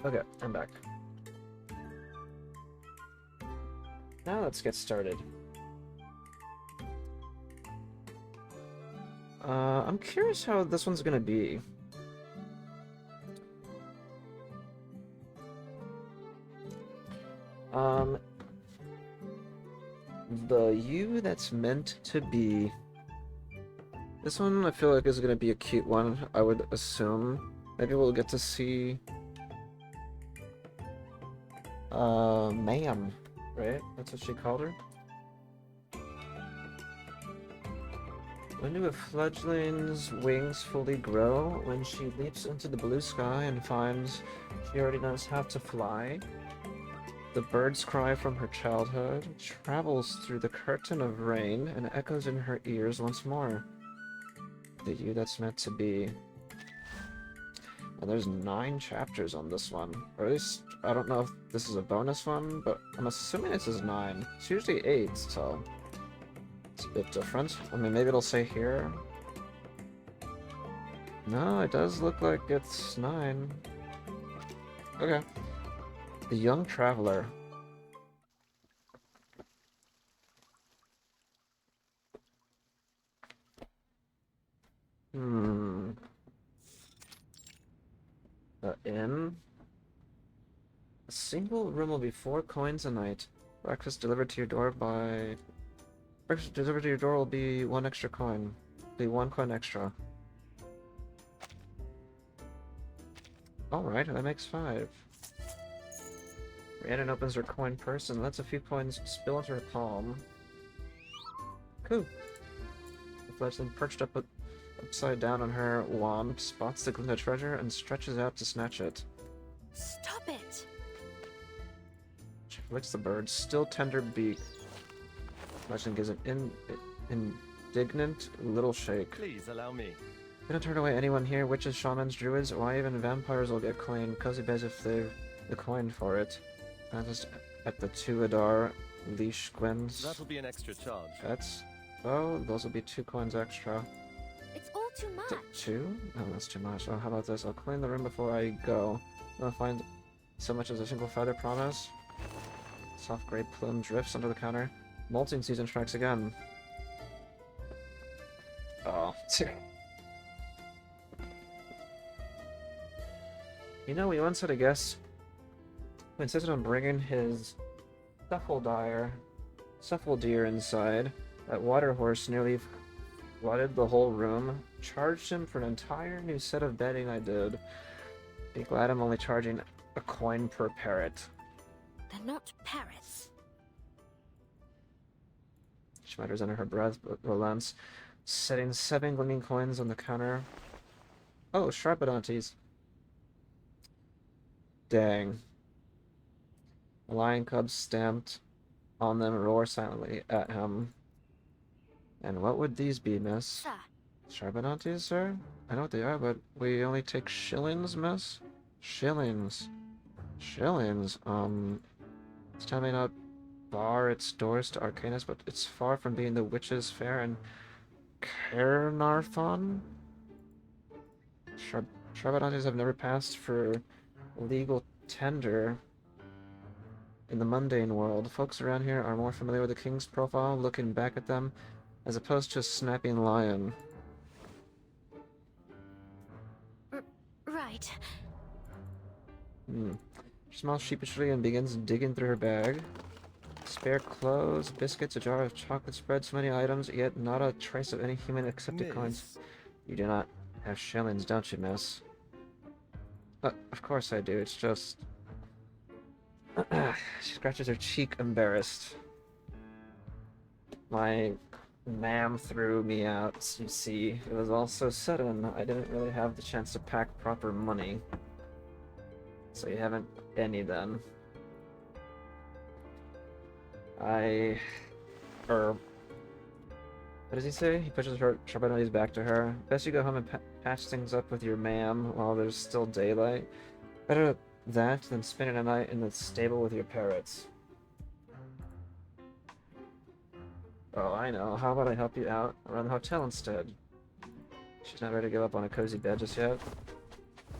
Okay, I'm back. Now let's get started. I'm curious how this one's gonna be. Um, the you that's meant to be. This one I feel like is gonna be a cute one, I would assume. Maybe we'll get to see ma'am, right? That's what she called her. When do a fledgling's wings fully grow? When she leaps into the blue sky and finds she already knows how to fly. The bird's cry from her childhood travels through the curtain of rain and echoes in her ears once more. The you that's meant to be. And there's 9 chapters on this one. Or at least, I don't know if this is a bonus one, but I'm assuming this is 9. It's usually 8, so it's a bit different. I mean, maybe it'll say here. No, it does look like it's 9. Okay. The young traveler. The inn? A single room will be 4 coins a night. Breakfast delivered to your door by... Breakfast delivered to your door will be 1 extra coin. Be 1 coin extra. Alright, that makes 5. Rhiannon opens her coin purse and lets a few coins spill into her palm. Cool. The fledgling perched upside down on her wand spots the glint of treasure and stretches out to snatch it. Stop it! She flicks the bird's still tender beak. Fledgling gives an indignant little shake. Please allow me. Gonna turn away anyone here, witches, shamans, druids, why even vampires will get claimed. Cozy beds if they've the coin for it. Not just at the Tuadar leash Gwyn's That'll be an extra charge. pets. Oh, those will be 2 coins extra. It's all too Is much. it 2? No, that's too much. Oh, how about this? I'll clean the room before I go. I'll find so much as a single feather, promise. Soft gray plume drifts under the counter. Molting season strikes again. Oh. You know, we once had a guest who insisted on bringing his cephal-deer inside. That water horse nearly flooded the whole room. Charged him for an entire new set of bedding I did. Be glad I'm only charging a coin per parrot. They're not parrots. She mutters under her breath, but relents, setting 7 gleaming coins on the counter. Oh, Sharpodontes. Dang. The lion cubs stamped on them roar silently at him. And what would these be, miss? Sir, Sharpodontes, sir? I know what they are, but we only take shillings, miss? Shillings. Shillings? This town may not bar its doors to Arcanus, but it's far from being the witches' fair in Caernarfon. Sharpodontes have never passed for legal tender in the mundane world. Folks around here are more familiar with the king's profile, looking back at them, as opposed to a snapping lion. right. She smiles sheepishly and begins digging through her bag. Spare clothes, biscuits, a jar of chocolate spread, so many items, yet not a trace of any human accepted coins. Miss, You do not have shillings, don't you, miss? Of course I do, it's just... She scratches her cheek, embarrassed. My ma'am threw me out, you see. It was all so sudden, I didn't really have the chance to pack proper money. So you haven't any then. What does he say? He pushes her Sharpodontes back to her. Best you go home and patch things up with your ma'am while there's still daylight. Better that than spending a night in the stable with your parrots. Oh, I know. How about I help you out around the hotel instead? She's not ready to give up on a cozy bed just yet.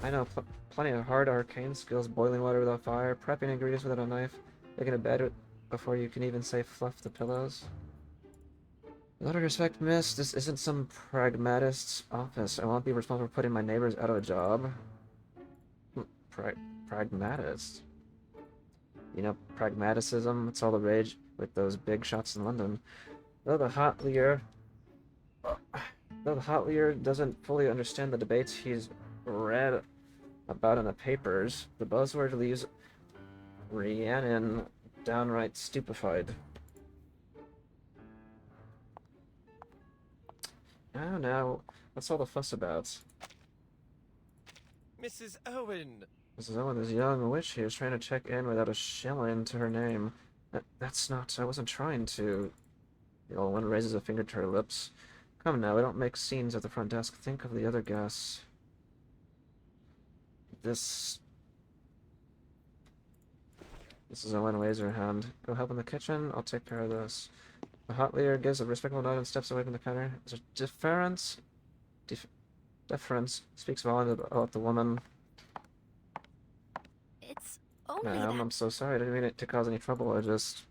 I know plenty of hard arcane skills, boiling water without fire, prepping ingredients without a knife, making a bed before you can even say fluff the pillows. With all due respect, miss, this isn't some pragmatist's office. I won't be responsible for putting my neighbors out of a job. Pragmatist? You know, pragmaticism, it's all the rage with those big shots in London. Though the hotlier doesn't fully understand the debates he's read about in the papers, the buzzword leaves Rhiannon downright stupefied. Oh no, what's all the fuss about? Mrs. Owen! Mrs. Owen, this young witch here is trying to check in without a shilling to her name. That's not, I wasn't trying to. The old one raises a finger to her lips. Come now, we don't make scenes at the front desk. Think of the other guests. Mrs. Owen waves her hand. Go help in the kitchen, I'll take care of this. The hotlier gives a respectful nod and steps away from the counter. There's a deference speaks volumes about the woman. It's only Ma'am, that... I'm so sorry. I didn't mean it to cause any trouble. I just...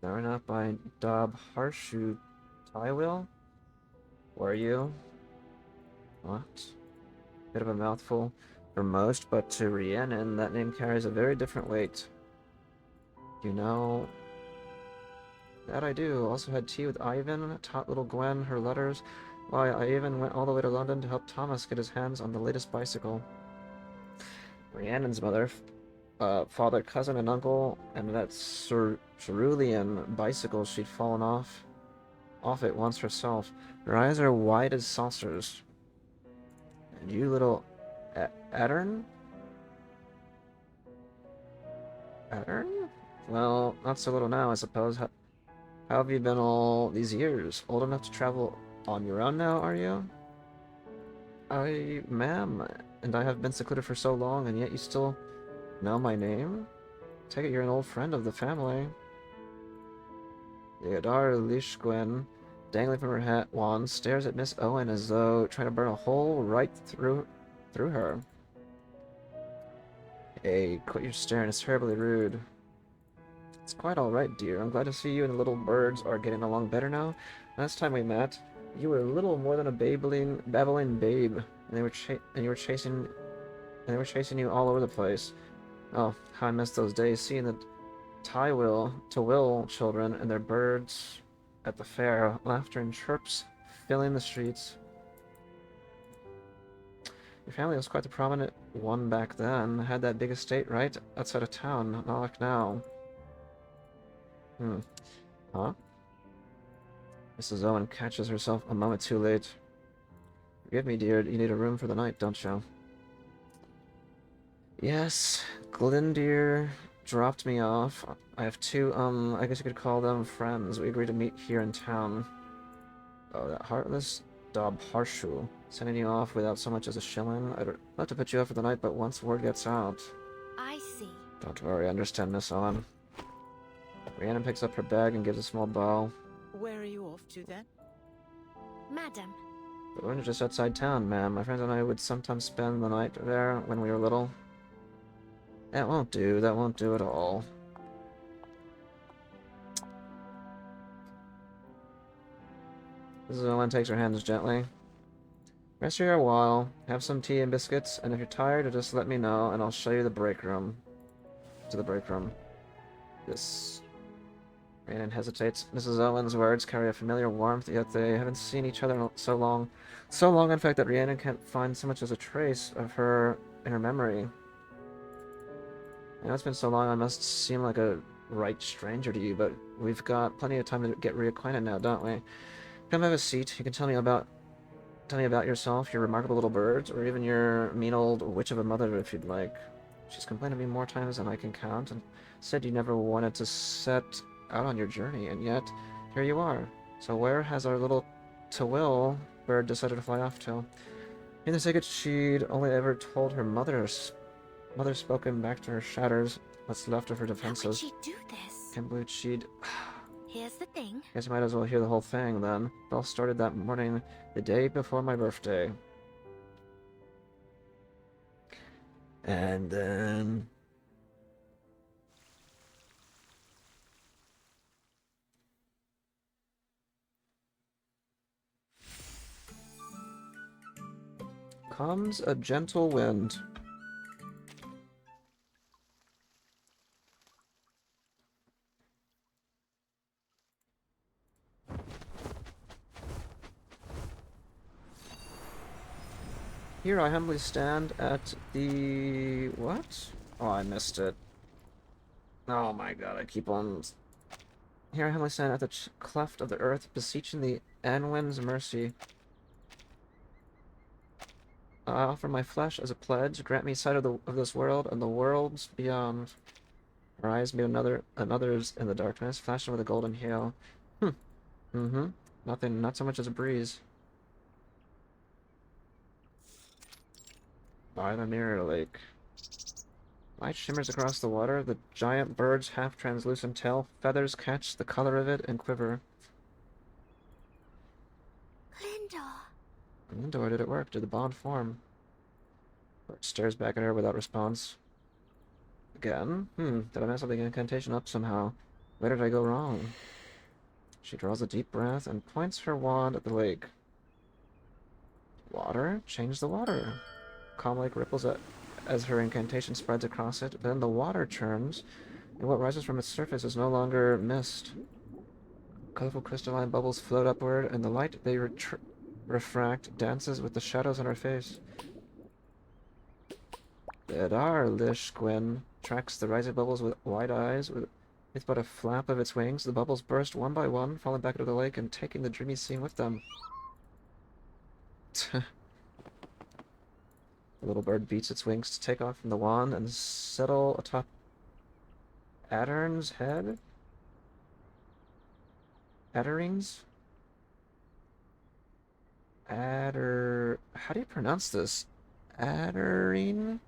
Thrown up by Dob Harshu Tywil? Were you? What? Bit of a mouthful for most, but to Rhiannon, that name carries a very different weight. You know... That I do. Also had tea with Ivan, taught little Gwen her letters. Why, I even went all the way to London to help Thomas get his hands on the latest bicycle. Rhiannon's mother, father, cousin, and uncle, and that cerulean bicycle she'd fallen off it once herself. Her eyes are wide as saucers. And you little... Addern? Addern? Well, not so little now, I suppose. How have you been all these years? Old enough to travel on your own now, are you? Ma'am, and I have been secluded for so long, and yet you still know my name? Take it you're an old friend of the family. Theodora Lishgwen, dangling from her hat wand, stares at Miss Owen as though trying to burn a hole right through her. Hey, quit your staring, it's terribly rude. It's quite alright, dear. I'm glad to see you and the little birds are getting along better now. Last time we met, you were little more than a babbling babe, and they were chasing you all over the place. Oh, how I miss those days, seeing the Tywil children and their birds at the fair, laughter and chirps filling the streets. Your family was quite the prominent one back then. Had that big estate right outside of town, not like now. Huh? Mrs. Owen catches herself a moment too late. Forgive me, dear, you need a room for the night, don't you? Yes, Glindir dropped me off. I have two, I guess you could call them friends. We agreed to meet here in town. Oh, that heartless Dob Harshu. Sending you off without so much as a shilling. I'd love to put you up for the night, but once word gets out... I see. Don't worry, I understand, Miss Owen. Rhiannon picks up her bag and gives a small bow. Where are you off to, then? Madam. We're just outside town, ma'am. My friends and I would sometimes spend the night there when we were little. That won't do at all. Mrs. Owen takes her hands gently. Rest here a while, have some tea and biscuits, and if you're tired, just let me know, and I'll show you the break room. To the break room. This... Rhiannon hesitates. Mrs. Owen's words carry a familiar warmth, yet they haven't seen each other in so long. So long, in fact, that Rhiannon can't find so much as a trace of her in her memory. I know it's been so long I must seem like a right stranger to you, but we've got plenty of time to get reacquainted now, don't we? Come have a seat. You can tell me about yourself, your remarkable little birds, or even your mean old witch of a mother if you'd like. She's complained to me more times than I can count, and said you never wanted to set out on your journey, and yet here you are. So where has our little Tywil bird decided to fly off to? In the secret, she'd only ever told her mother spoken back to her shatters, what's left of her How could defenses. she do this? Can't believe she'd... Here's the thing. Guess you might as well hear the whole thing, then. It all started that morning, the day before my birthday. And then... comes a gentle wind. Here I humbly stand at the... what? Oh, I missed it. Oh my god, I keep on... Here I humbly stand at the cleft of the earth, beseeching the Anwen's mercy. I offer my flesh as a pledge. Grant me sight of this world and the worlds beyond. Our eyes meet another's in the darkness, flashing with a golden hail. Mm-hmm. Nothing, not so much as a breeze. By the mirror lake. Light shimmers across the water. The giant bird's half-translucent tail feathers catch the color of it and quiver. Glyndor. Glyndor, did it work? Did the bond form? Bird stares back at her without response. Again? Did I mess up the incantation up somehow? Where did I go wrong? She draws a deep breath and points her wand at the lake. Water? Change the water. Calm lake ripples as her incantation spreads across it. Then the water churns, and what rises from its surface is no longer mist. Colorful crystalline bubbles float upward, and the light they refract dances with the shadows on her face. Bedar Lish Gwen tracks the rising bubbles with wide eyes. With but a flap of its wings, the bubbles burst one by one, falling back into the lake and taking the dreamy scene with them. The little bird beats its wings to take off from the wand and settle atop Addern's head? Adderings? How do you pronounce this? Addering?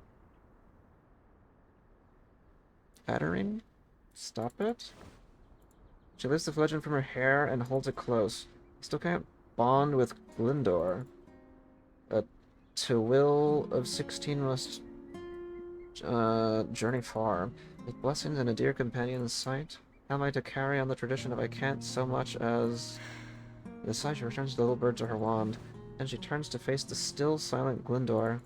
Addering? Stop it. She lifts the fledgling from her hair and holds it close. Still can't bond with Glyndor. A Twill of 16 must journey far. With blessings and a dear companion in sight, how am I to carry on the tradition if I can't so much as... With a sigh, she returns the little bird to her wand, and she turns to face the still silent Glyndor.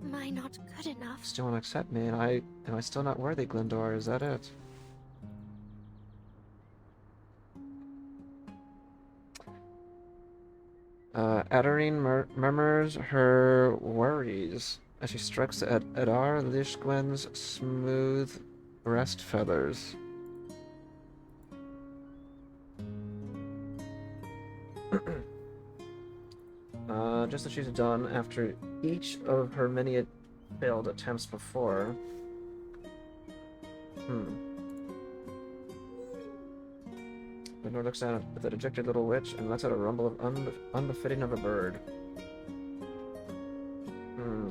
Am I not good enough? Still won't accept me, and am I still not worthy, Glyndor? Is that it? Adarine murmurs her worries as she strokes at Adar Lishgwen's smooth breast feathers. Just as she's done after each of her many failed attempts before. Glyndor looks at the dejected little witch and lets out a rumble of unbefitting of a bird.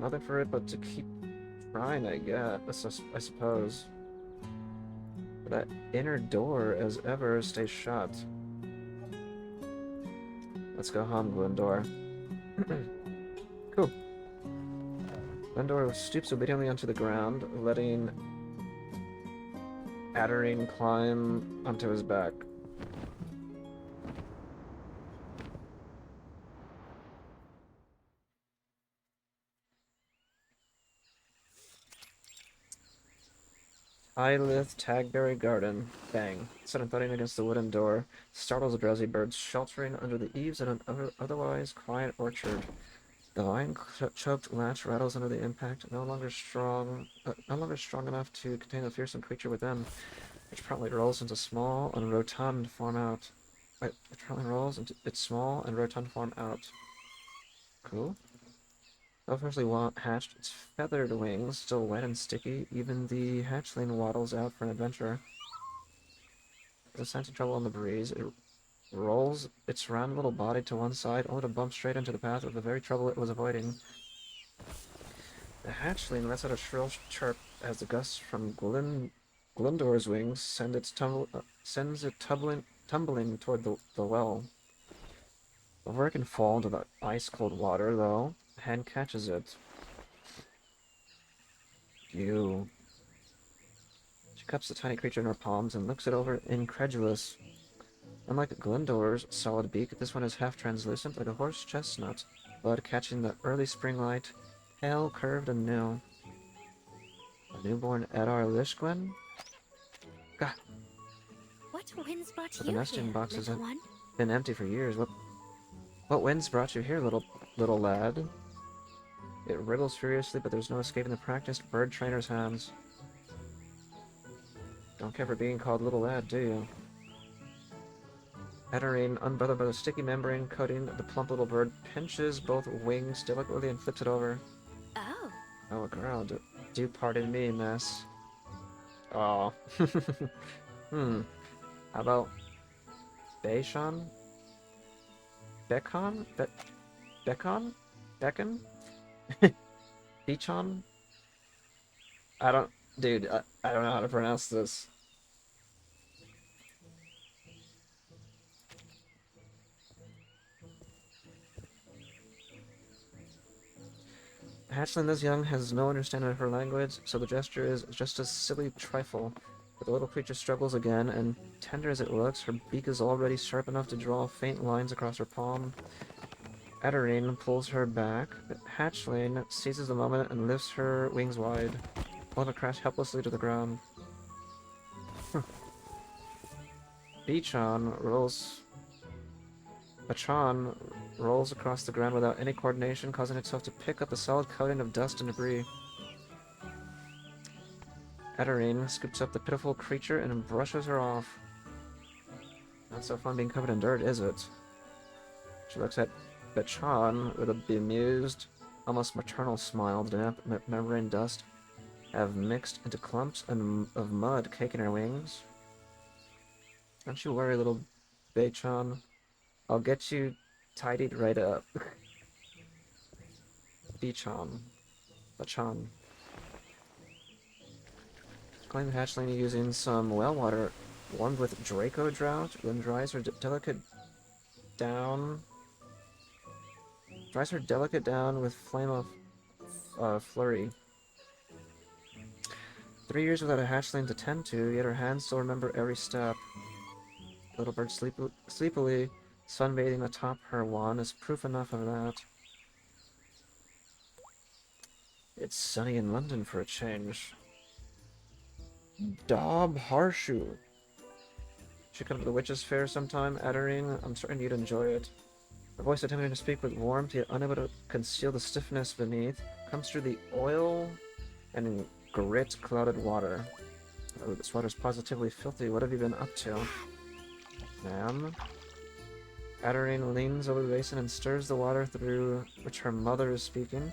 Nothing for it but to keep trying, I suppose. But that inner door, as ever, stays shut. Let's go home, Glyndor. Cool. Glyndor stoops obediently onto the ground, letting Adarine climb onto his back. Highlith Tagberry Garden. Bang. Sudden thudding against the wooden door startles a drowsy bird sheltering under the eaves in an otherwise quiet orchard. The vine-choked latch rattles under the impact, no longer strong enough to contain the fearsome creature within, which promptly rolls into small and rotund form out. It promptly rolls into its small and rotund form out. Cool. Though freshly hatched, its feathered wings still wet and sticky, even the hatchling waddles out for an adventure. With a sense of trouble in the breeze, it rolls its round little body to one side, only to bump straight into the path of the very trouble it was avoiding. The hatchling lets out a shrill chirp as the gusts from Glyndor's wings sends it tumbling toward the well. Before it can fall into the ice-cold water, though, the hand catches it. you. She cups the tiny creature in her palms and looks it over, incredulous. Unlike Glendore's solid beak, this one is half translucent, like a horse chestnut, blood catching the early spring light, pale, curved, and new. A newborn Edar Lishgwen? Gah! What winds brought But you the nesting here, box has little one? been empty for years. What winds brought you here, little lad? It wriggles furiously, but there's no escaping the practiced bird trainer's hands. Don't care for being called little lad, do you? Edarine, unbothered by the sticky membrane coating the plump little bird, pinches both wings delicately and flips it over. Oh. Oh, girl, do pardon me, miss. Aw. How about Beishan? Bekon? Bekon? Beckon? Beachon? Dude, I don't know how to pronounce this. A hatchling this young has no understanding of her language, so the gesture is just a silly trifle. But the little creature struggles again, and tender as it looks, her beak is already sharp enough to draw faint lines across her palm. Edarine pulls her back, but hatchling seizes the moment and lifts her wings wide, only to crash helplessly to the ground. Bachan rolls across the ground without any coordination, causing itself to pick up a solid coating of dust and debris. Edarine scoops up the pitiful creature and brushes her off. Not so fun being covered in dirt, is it? She looks at Bachan with a bemused, almost maternal smile. The damp membrane dust have mixed into clumps of mud caking her wings. Don't you worry, little Bachan. I'll get you tidied right up. Bachan. Clean the hatchling using some well water warmed with Draco Drought, then dries her delicate down with Flame of Flurry. 3 years without a hatchling to tend to, yet her hands still remember every step. The little bird sleepily sunbathing atop her wand is proof enough of that. It's sunny in London for a change. Daub Harshu. Should come to the Witches' Fair sometime, Edarine. I'm certain you'd enjoy it. Her voice attempting to speak with warmth, yet unable to conceal the stiffness beneath, comes through the oil and grit-clouded water. Oh, this water's positively filthy. What have you been up to? Ma'am? Edarine leans over the basin and stirs the water through which her mother is speaking,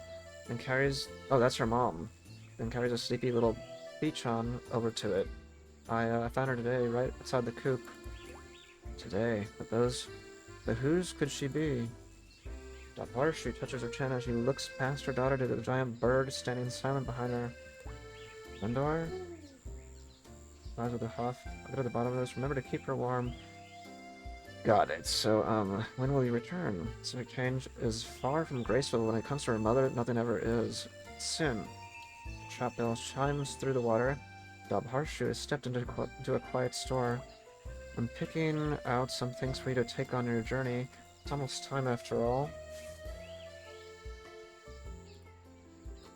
and carries... Oh, that's her mom. And carries a sleepy little Beachon over to it. I found her today, right outside the coop. Today? But whose could she be? She touches her chin as she looks past her daughter to the giant bird standing silent behind her. Lindor? Eyes with a huff. I'll get to the bottom of this. Remember to keep her warm. Got it. So, when will you return? Civic change is far from graceful. When it comes to her mother, nothing ever is. Soon. Shop bell chimes through the water. Dob Harshu has stepped into a quiet store. I'm picking out some things for you to take on your journey. It's almost time after all.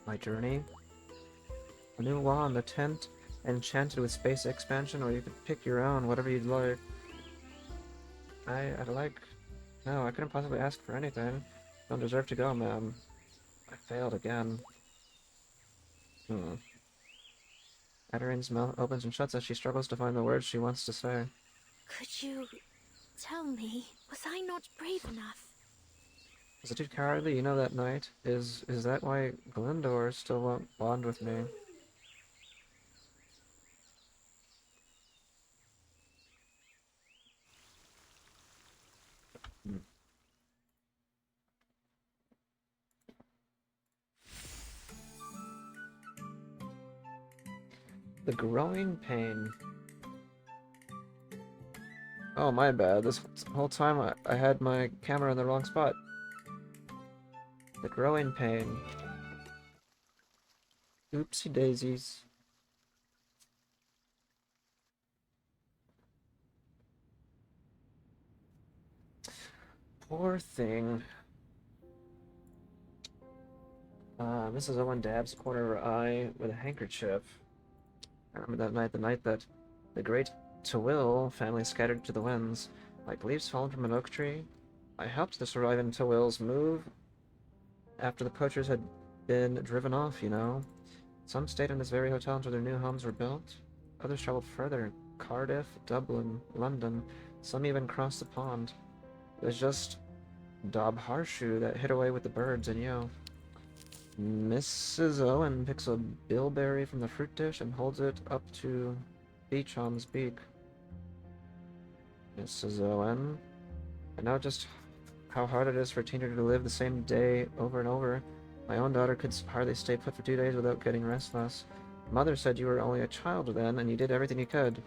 My journey? A new wand, a tent, enchanted with space expansion, or you could pick your own, whatever you'd like. No, I couldn't possibly ask for anything. Don't deserve to go, ma'am. I failed again. Edarine's mouth opens and shuts as she struggles to find the words she wants to say. Could you tell me, was I not brave enough? Was it too cowardly, that night? Is that why Glyndor still won't bond with me? The growing pain. Oh, my bad. This whole time I had my camera in the wrong spot. The growing pain. Oopsie daisies. Poor thing. Mrs. Owen dabs the corner of her eye with a handkerchief. I remember that night, the night that the great Twill family scattered to the winds, like leaves fallen from an oak tree. I helped the surviving Twills move after the poachers had been driven off, you know. Some stayed in this very hotel until their new homes were built. Others traveled further, Cardiff, Dublin, London. Some even crossed the pond. It was just Dob Harshoe that hid away with the birds and you. Mrs. Owen picks a bilberry from the fruit dish and holds it up to Beechon's beak. Mrs. Owen, I know just how hard it is for a teenager to live the same day over and over. My own daughter could hardly stay put for 2 days without getting restless. Mother said you were only a child then, and you did everything you could.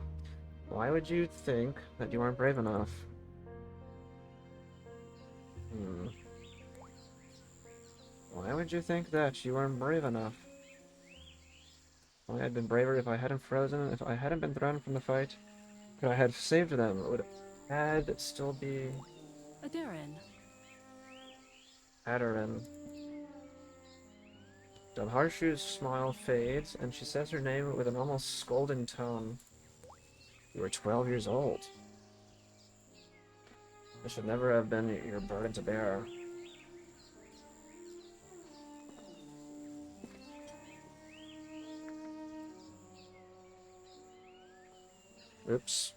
Why would you think that you weren't brave enough? Why would you think that you weren't brave enough? Well, I'd been braver if I hadn't frozen, if I hadn't been thrown from the fight. Could I have saved them? It would had still be Aderin. Adarin. Harshoe's smile fades, and she says her name with an almost scolding tone. You were 12 years old. This should never have been your burden to bear. Oops.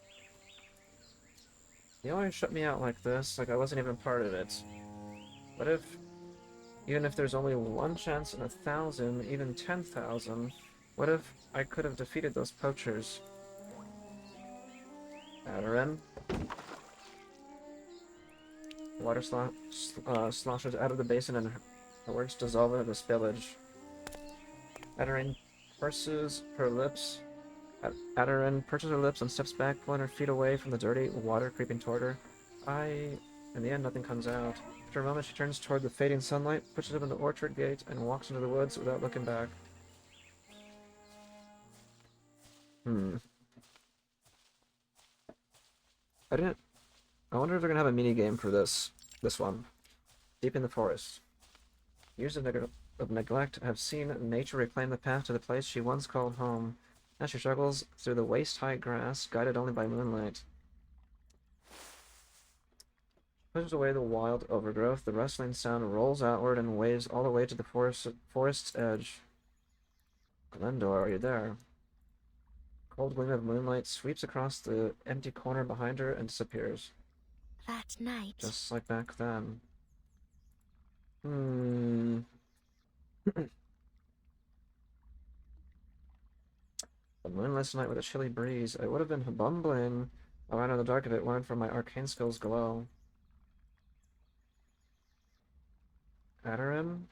You always shut me out like this, like I wasn't even part of it. What if, even if there's only one chance in 1,000, even 10,000, what if I could have defeated those poachers? Adarin. Water sloshes out of the basin and her words dissolve into spillage. Adarin purses her lips. Adarin purses her lips and steps back, pulling her feet away from the dirty water creeping toward her. In the end, nothing comes out. After a moment, she turns toward the fading sunlight, pushes open the orchard gate, and walks into the woods without looking back. I wonder if they're gonna have a mini game for this one. Deep in the forest. Years of neglect have seen nature reclaim the path to the place she once called home. Now she struggles through the waist-high grass, guided only by moonlight. Pushes away the wild overgrowth, the rustling sound rolls outward and waves all the way to the forest's edge. Glendor, are you there? Cold gleam of moonlight sweeps across the empty corner behind her and disappears. That night. Just like back then. A moonless night with a chilly breeze. I would have been bumbling around in the dark if it weren't for my arcane skills glow. Adarin?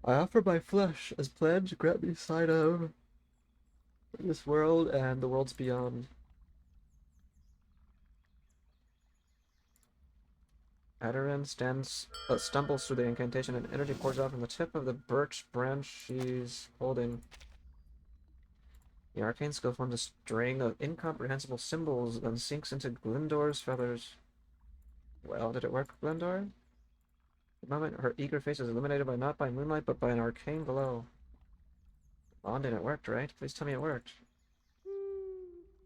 I offer my flesh as pledge, grant me sight of this world and the worlds beyond. Adarin stumbles through the incantation and energy pours out from the tip of the birch branch she's holding. The arcane skill forms a string of incomprehensible symbols, then sinks into Glendor's feathers. Well, did it work, Glendor? At the moment, her eager face is illuminated not by moonlight, but by an arcane glow. Bonding, it worked, right? Please tell me it worked.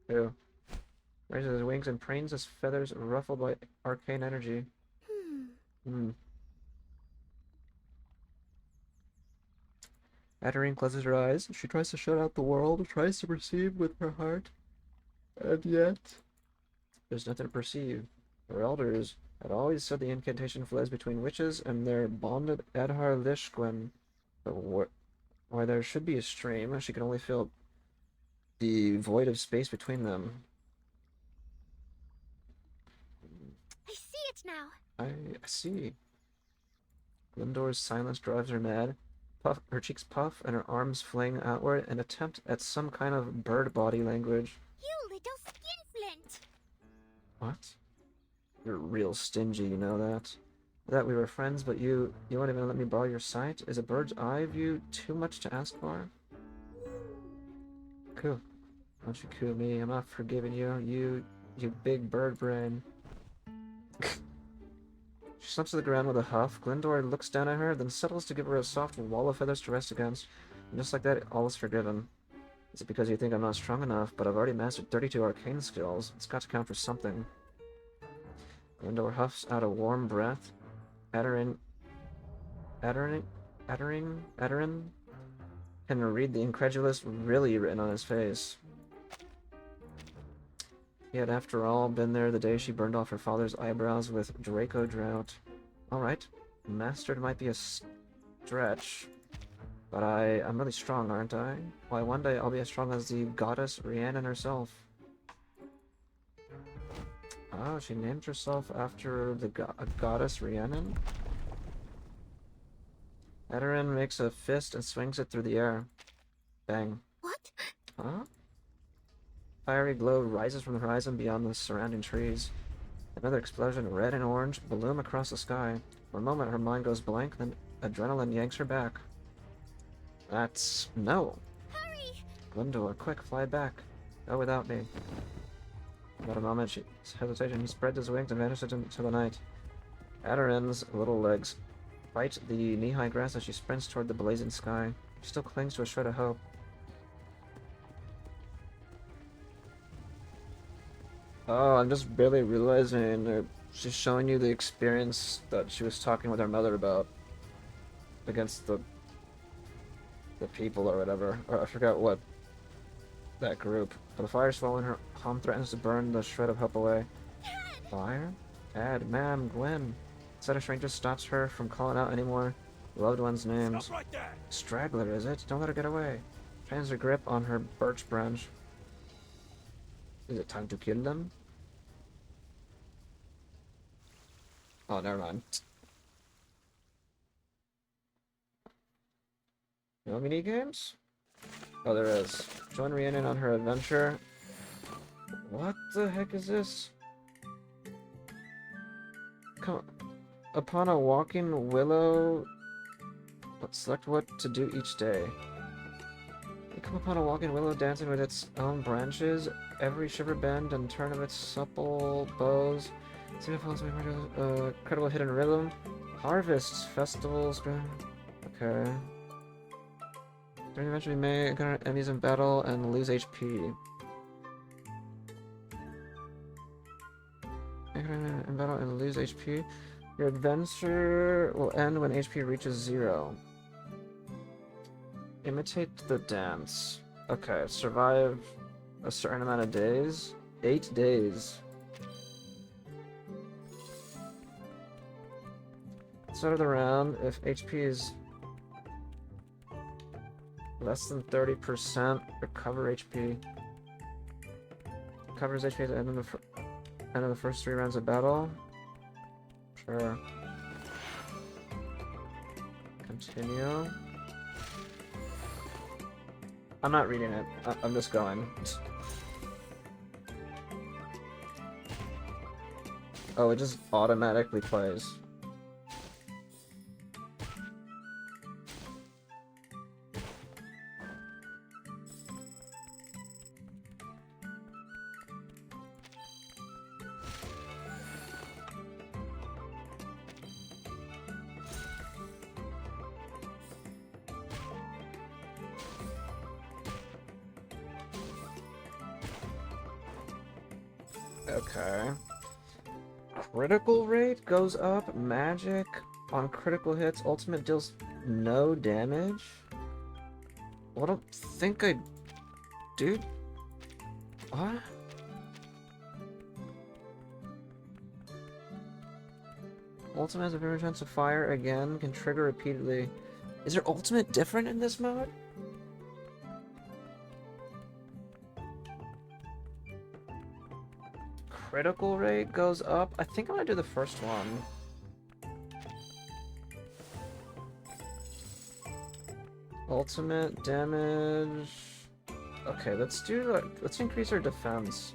Who? Raises his wings and pranes his feathers ruffled by arcane energy. Adarin closes her eyes. She tries to shut out the world, tries to perceive with her heart, and yet there's nothing to perceive. Her elders had always said the incantation flows between witches and their bonded Adhar Lishgwen, but why there should be a stream, she can only feel the void of space between them. I see it now. I see. Glendor's silence drives her mad. Her cheeks puff and her arms fling outward, an attempt at some kind of bird body language. You little skinflint! What? You're real stingy, you know that? I thought we were friends, but you won't even let me borrow your sight? Is a bird's eye view too much to ask for? Cool. Don't you coo me. I'm not forgiving you. You big bird brain. She slips to the ground with a huff. Glyndor looks down at her, then settles to give her a soft wall of feathers to rest against. And just like that, all is forgiven. Is it because you think I'm not strong enough? But I've already mastered 32 arcane skills. It's got to count for something. Glyndor huffs out a warm breath. Adarin can read the incredulous really written on his face. He had, after all, been there the day she burned off her father's eyebrows with Draco Drought. Alright, mastered might be a stretch, but I'm really strong, aren't I? Why, one day I'll be as strong as the goddess Rhiannon herself. Oh, she named herself after the goddess Rhiannon? Adarin makes a fist and swings it through the air. Bang. What? Huh? Fiery glow rises from the horizon beyond the surrounding trees. Another explosion, red and orange, bloom across the sky. For a moment, her mind goes blank, then adrenaline yanks her back. That's... no! Hurry! Glyndor, quick, fly back. Go without me. Without a moment, hesitation, he spreads his wings and vanishes into the night. Adarin's little legs bite the knee-high grass as she sprints toward the blazing sky. She still clings to a shred of hope. Oh, I'm just barely realizing she's showing you the experience that she was talking with her mother about against the people or whatever. Or I forgot what that group. But the fire swallowing her home threatens to burn the shred of hope away. Fire? Ad, ma'am, Gwen. Instead, a stranger stops her from calling out any more loved ones' names. Stop right there. Straggler, is it? Don't let her get away. Tightens her grip on her birch branch. Is it time to kill them? Oh, never mind. No mini games? Oh, there is. Join Rhiannon on her adventure. What the heck is this? Come upon a walking willow. Let's select what to do each day. You come upon a walking willow dancing with its own branches, every shiver bend and turn of its supple boughs. See if it's incredible hidden rhythm. Harvests, festivals. Okay. During the adventure, we may encounter enemies in battle and lose HP. In battle and lose HP. Your adventure will end when HP reaches 0. Imitate the dance. Okay, survive a certain amount of days. 8 days. Start of the round, if HP is less than 30%, recover HP. Covers HP at the end of the first 3 rounds of battle. Sure. Continue. I'm not reading it. I'm just going. Oh, it just automatically plays. Okay. Critical rate goes up. Magic on critical hits. Ultimate deals no damage. Well, I don't think I do. What? Ultimate has a very chance to fire again. Can trigger repeatedly. Is there ultimate different in this mode? Critical rate goes up. I think I'm gonna do the first one. Ultimate damage. Okay, let's increase our defense.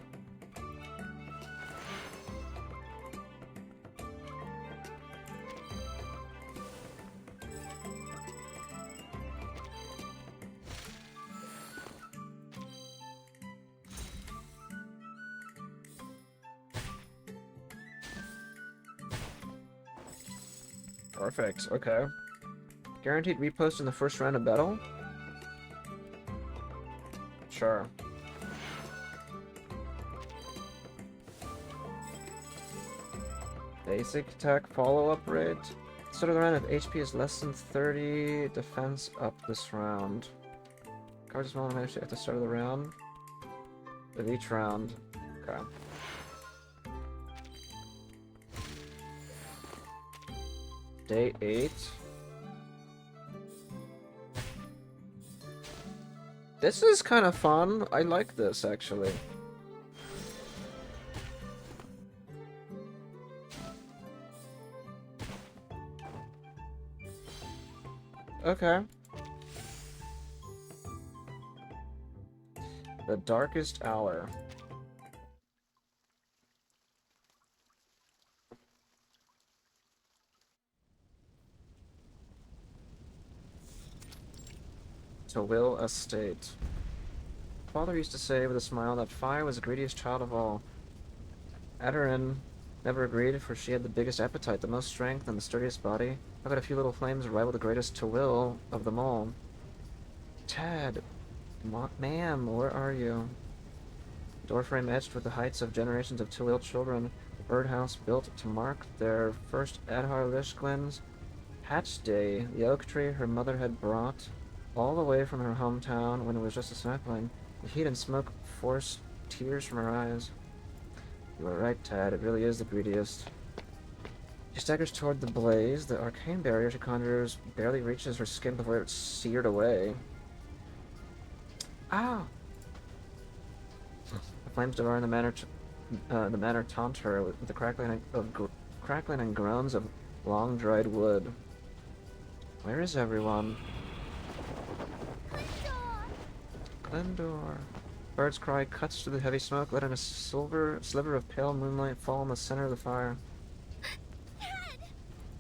Perfect, okay. Guaranteed repost in the first round of battle? Sure. Basic attack follow-up rate. Start of the round if HP is less than 30, defense up this round. Cover this moment at the start of the round. Of each round. Okay. Day 8. This is kind of fun. I like this, actually. Okay. The Darkest Hour. To Will Estate. Father used to say with a smile that fire was the greediest child of all. Aderin never agreed, for she had the biggest appetite, the most strength, and the sturdiest body. How could a few little flames rival the greatest to Will of them all? Tad, ma'am, where are you? Doorframe etched with the heights of generations of Twill children, the birdhouse built to mark their first Adhar Lishglen's hatch day, the oak tree her mother had brought all the way from her hometown when it was just a sapling. The heat and smoke forced tears from her eyes. You are right, Tad, it really is the greediest. She staggers toward the blaze. The arcane barrier she conjures barely reaches her skin before it's seared away. Ah! The flames devouring the manor taunt her with the crackling and groans of long-dried wood. Where is everyone? Glendor. Bird's cry cuts through the heavy smoke, letting a sliver of pale moonlight fall in the center of the fire.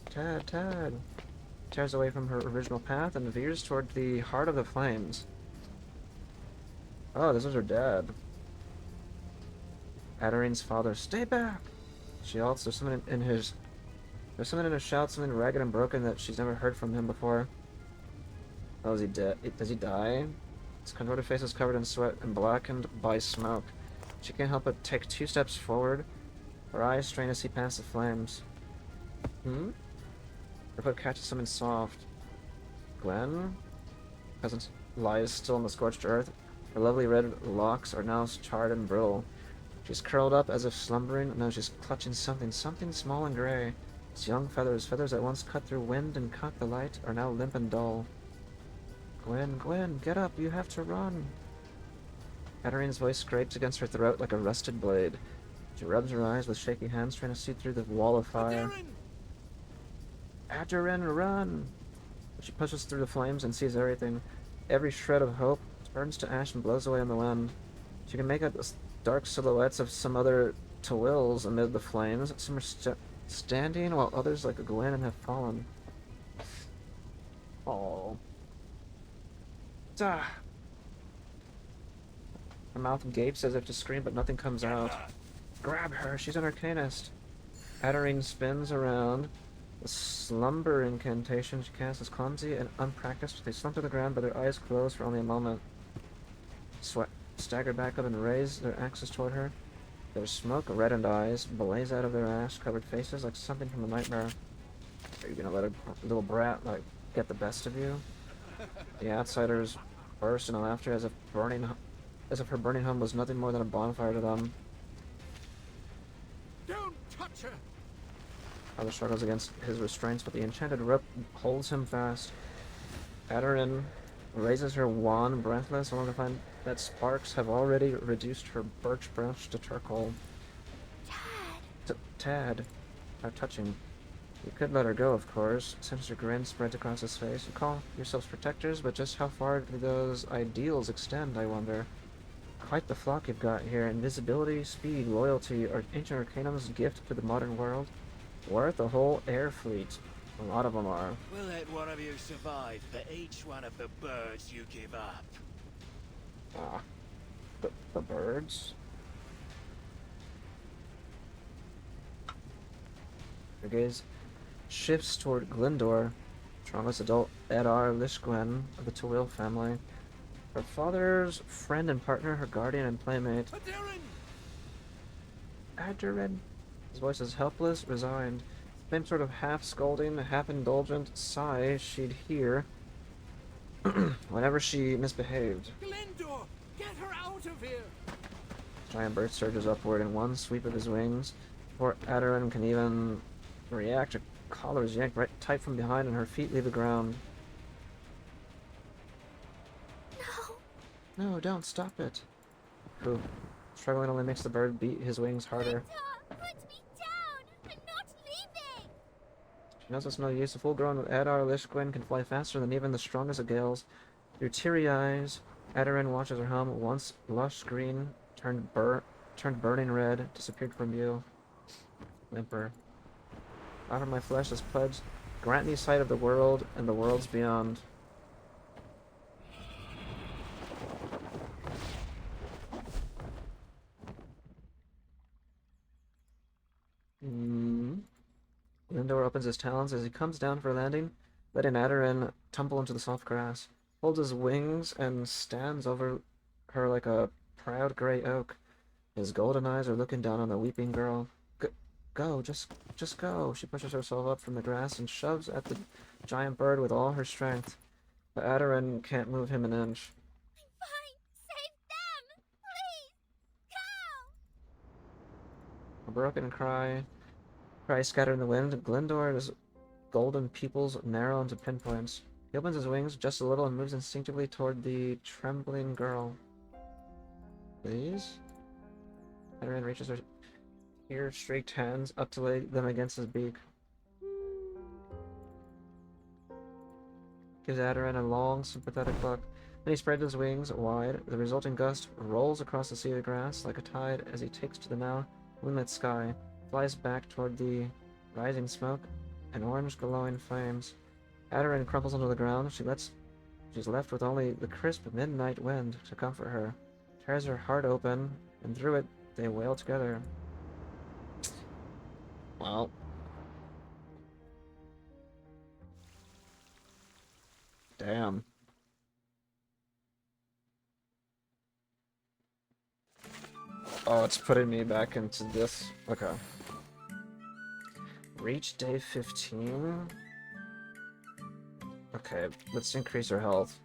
Tad. Tears away from her original path and veers toward the heart of the flames. Oh, this is her dad. Aderin's father. Stay back! She halts. There's something in his shout, something ragged and broken that she's never heard from him before. Oh, is he dead? Does he die? His contorted face is covered in sweat and blackened by smoke. She can't help but take 2 steps forward. Her eyes strain to see past the flames. Her foot catches something soft. Gwen? Peasant lies still in the scorched earth. Her lovely red locks are now charred and brittle. She's curled up as if slumbering. Now she's clutching something small and gray. Its young feathers that once cut through wind and caught the light, are now limp and dull. Gwen, get up, you have to run. Aderin's voice scrapes against her throat like a rusted blade. She rubs her eyes with shaky hands, trying to see through the wall of fire. Aderin, run! She pushes through the flames and sees everything. Every shred of hope burns to ash and blows away in the wind. She can make out the dark silhouettes of some other Twills amid the flames. Some are standing, while others, like Gwen, have fallen. Oh. Her mouth gapes as if to scream, but nothing comes out. Grab her, she's an arcanist. Aderin spins around. The slumber incantation she casts is clumsy and unpracticed. They slump to the ground, but their eyes close for only a moment. Stagger back up and raise their axes toward her. Their smoke-reddened eyes blaze out of their ash-covered faces like something from a nightmare. Are you gonna let a little brat, like, get the best of you? The outsiders burst into laughter as if her burning home was nothing more than a bonfire to them. Don't touch her! Father struggles against his restraints, but the enchanted rope holds him fast. Aderin raises her wand, breathless, only to find that sparks have already reduced her birch branch to charcoal. Tad. How touching. You could let her go, of course. Sinister grin spreads across his face. You call yourselves protectors, but just how far do those ideals extend, I wonder? Quite the flock you've got here. Invisibility, speed, loyalty, are ancient arcanum's gift to the modern world. Worth a whole air fleet. A lot of them are. We'll let one of you survive for each one of the birds you give up. Ah. The birds? Her gaze shifts toward Glyndor, strongest adult Edar Lishgwen of the Tawil family. Her father's friend and partner, her guardian and playmate. Adurin. His voice is helpless, resigned. Same sort of half-scolding, half-indulgent sigh she'd hear whenever she misbehaved. Glyndor, get her out of here! Giant bird surges upward in one sweep of his wings. Before Adurin can even react, her collar is yanked right tight from behind and her feet leave the ground. No. No, don't stop it. Whew. Struggling only makes the bird beat his wings harder. Put me down! I'm not leaving! She knows it's no use. A full-grown Adar Lishgwen can fly faster than even the strongest of gales. Through teary eyes, Adurin watches her home, once lush green, turned burning red, disappeared from view. Whimper. Offer my flesh as pledge. Grant me sight of the world and the worlds beyond. Lindor opens his talons as he comes down for a landing, letting Adurin tumble into the soft grass. Holds his wings and stands over her like a proud gray oak. His golden eyes are looking down on the weeping girl. Go, just go. She pushes herself up from the grass and shoves at the giant bird with all her strength. But Adurin can't move him an inch. I'm fine! Save them! Please! Go! A broken cry scattered in the wind. Glyndor's golden pupils narrow into pinpoints. He opens his wings just a little and moves instinctively toward the trembling girl. Please? Adurin reaches her tear-streaked hands up to lay them against his beak. Gives Adurin a long, sympathetic look. Then he spreads his wings wide. The resulting gust rolls across the sea of grass like a tide as he takes to the now moonlit sky, flies back toward the rising smoke and orange glowing flames. Adurin crumples onto the ground. She's left with only the crisp midnight wind to comfort her. Tears her heart open, and through it they wail together. Well. Damn. Oh, it's putting me back into this. Okay. Reach day 15. Okay, let's increase her health.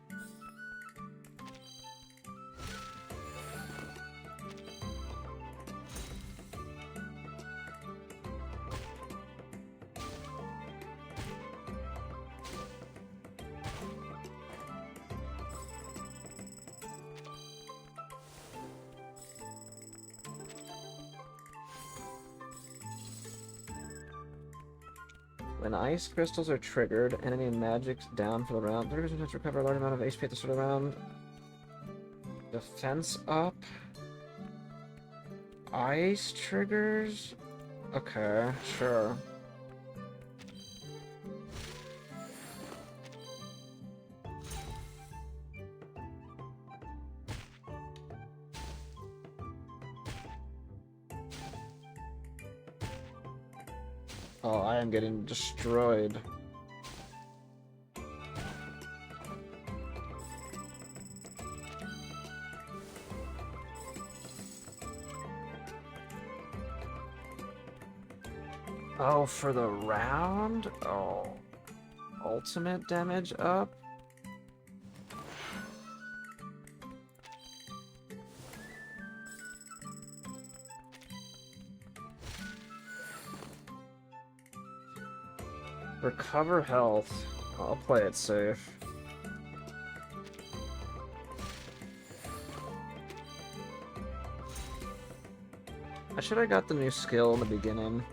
When ice crystals are triggered, enemy magic's down for the round. 30% to recover a large amount of HP at the start of the round. Defense up. Ice triggers? Okay, sure. Oh, I am getting destroyed. Oh, for the round? Oh. Ultimate damage up? Recover health. I'll play it safe. I should have got the new skill in the beginning.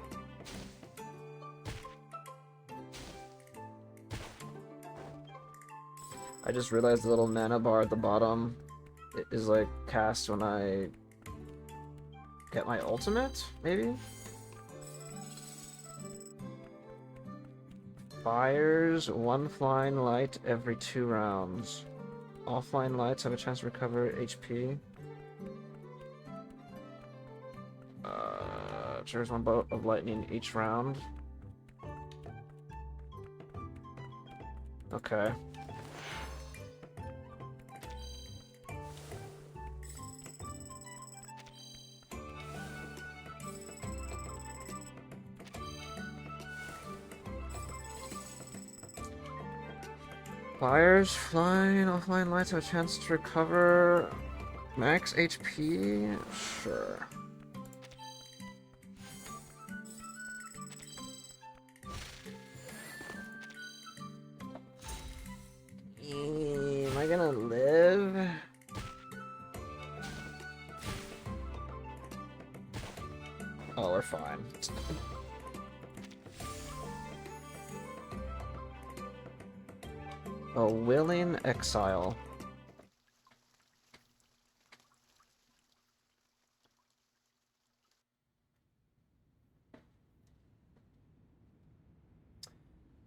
I just realized the little mana bar at the bottom is like cast when I get my ultimate, maybe? Fires one flying light every 2 rounds. All flying lights have a chance to recover HP. Triggers one bolt of lightning each round. Okay. Fires, flying, offline lights have a chance to recover max HP? Sure. Am I gonna live? Oh, we're fine. A Willing Exile.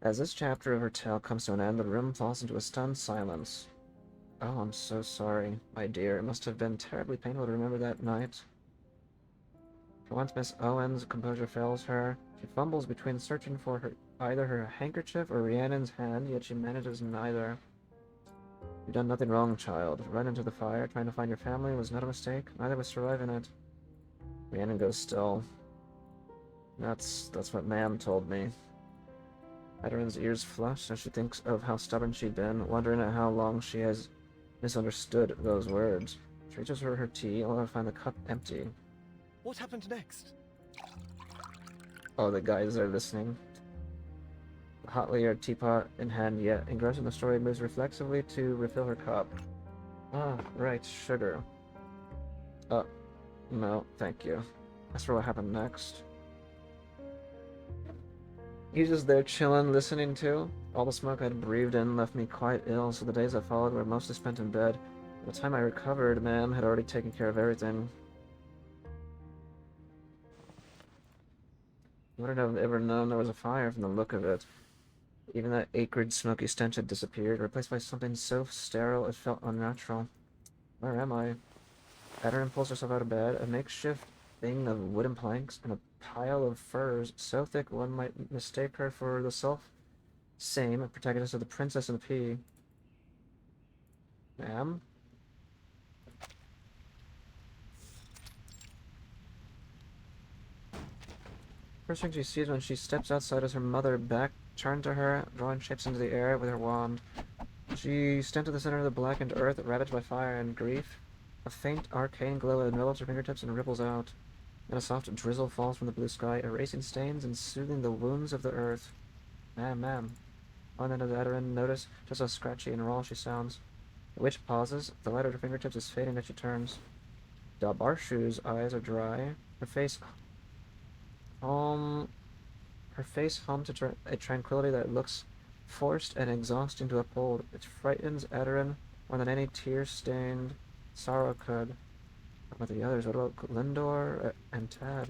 As this chapter of her tale comes to an end, the room falls into a stunned silence. Oh, I'm so sorry, my dear. It must have been terribly painful to remember that night. For once Miss Owen's composure fails her. She fumbles between searching for either her handkerchief or Rhiannon's hand, yet she manages neither. You've done nothing wrong, child. Run into the fire, trying to find your family was not a mistake. Neither was surviving it. Rhiannon goes still. That's what Ma'am told me. Adelin's ears flush as she thinks of how stubborn she'd been, wondering at how long she has misunderstood those words. She reaches for her tea, only to find the cup empty. What happened next? Oh, the guys are listening. The hotly aired teapot in hand, yet engrossed in the story, moves reflexively to refill her cup. Ah, right, sugar. No, thank you. As for what happened next. He's just there chilling, listening to. All the smoke I'd breathed in left me quite ill, so the days that followed were mostly spent in bed. By the time I recovered, Ma'am had already taken care of everything. Wouldn't have ever known there was a fire from the look of it. Even that acrid, smoky stench had disappeared, replaced by something so sterile it felt unnatural. Where am I? Aderin pulls herself out of bed, a makeshift thing of wooden planks and a pile of furs so thick one might mistake her for the self-same protagonist of The Princess and the Pea. Ma'am? First thing she sees when she steps outside is her mother back turned to her, drawing shapes into the air with her wand. She stands at the center of the blackened earth, ravaged by fire and grief. A faint arcane glow envelops her fingertips and ripples out. Then a soft drizzle falls from the blue sky, erasing stains and soothing the wounds of the earth. Ma'am. On and Aderin notice just how scratchy and raw she sounds. The witch pauses. The light of her fingertips is fading as she turns. Dalbarshu's eyes are dry. Her face home to a tranquility that looks forced and exhausting to uphold. It frightens Aderin more than any tear-stained sorrow could. What about the others? What about Lindor and Tad?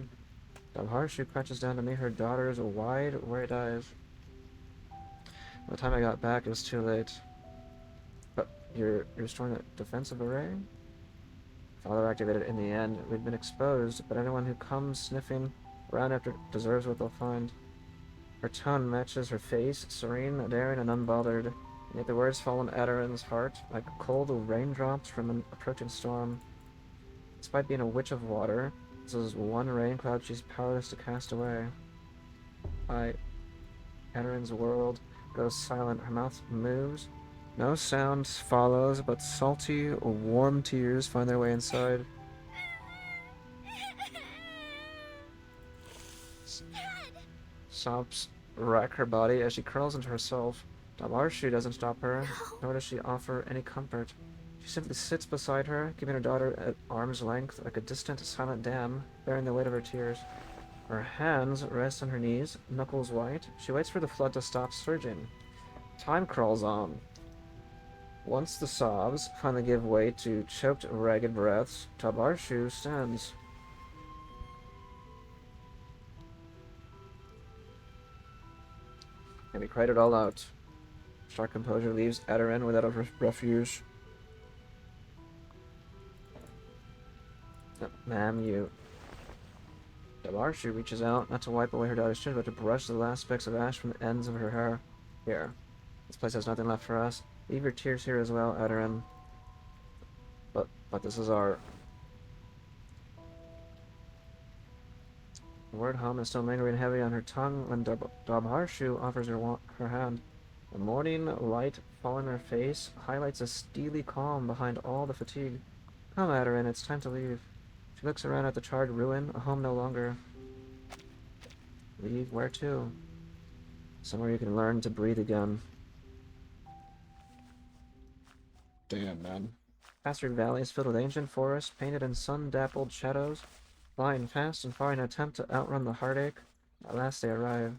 Dalharshu crouches down to meet her daughter's wide eyes. By the time I got back, it was too late. But you're restoring the defensive array? Father activated it in the end. We'd been exposed, but anyone who comes sniffing around after deserves what they'll find. Her tone matches her face, serene, daring, and unbothered. And yet the words fall on Aderin's heart like cold raindrops from an approaching storm. Despite being a witch of water, this is one rain cloud she's powerless to cast away. Aderin's world goes silent. Her mouth moves. No sound follows, but salty, warm tears find their way inside. Sobs rack her body as she curls into herself. Dalbarshu doesn't stop her, nor does she offer any comfort. She simply sits beside her, keeping her daughter at arm's length, like a distant, silent dam, bearing the weight of her tears. Her hands rest on her knees, knuckles white. She waits for the flood to stop surging. Time crawls on. Once the sobs finally give way to choked, ragged breaths, Dalbarshu stands. And we cried it all out. Stark composure leaves Aderin without a refuge. Ma'am, you... Dalbarshu reaches out, not to wipe away her daughter's tears, but to brush the last specks of ash from the ends of her hair. Here. This place has nothing left for us. Leave your tears here as well, Edarin. But this is our... The word home is still lingering heavy on her tongue when Dabharshu offers her hand. The morning light falling on her face highlights a steely calm behind all the fatigue. Come, Edarin, it's time to leave. She looks around at the charred ruin, a home no longer. Leave where to? Somewhere you can learn to breathe again. Damn, man. Pastory Valley is filled with ancient forests, painted in sun-dappled shadows. Flying fast and far in an attempt to outrun the heartache. At last they arrive.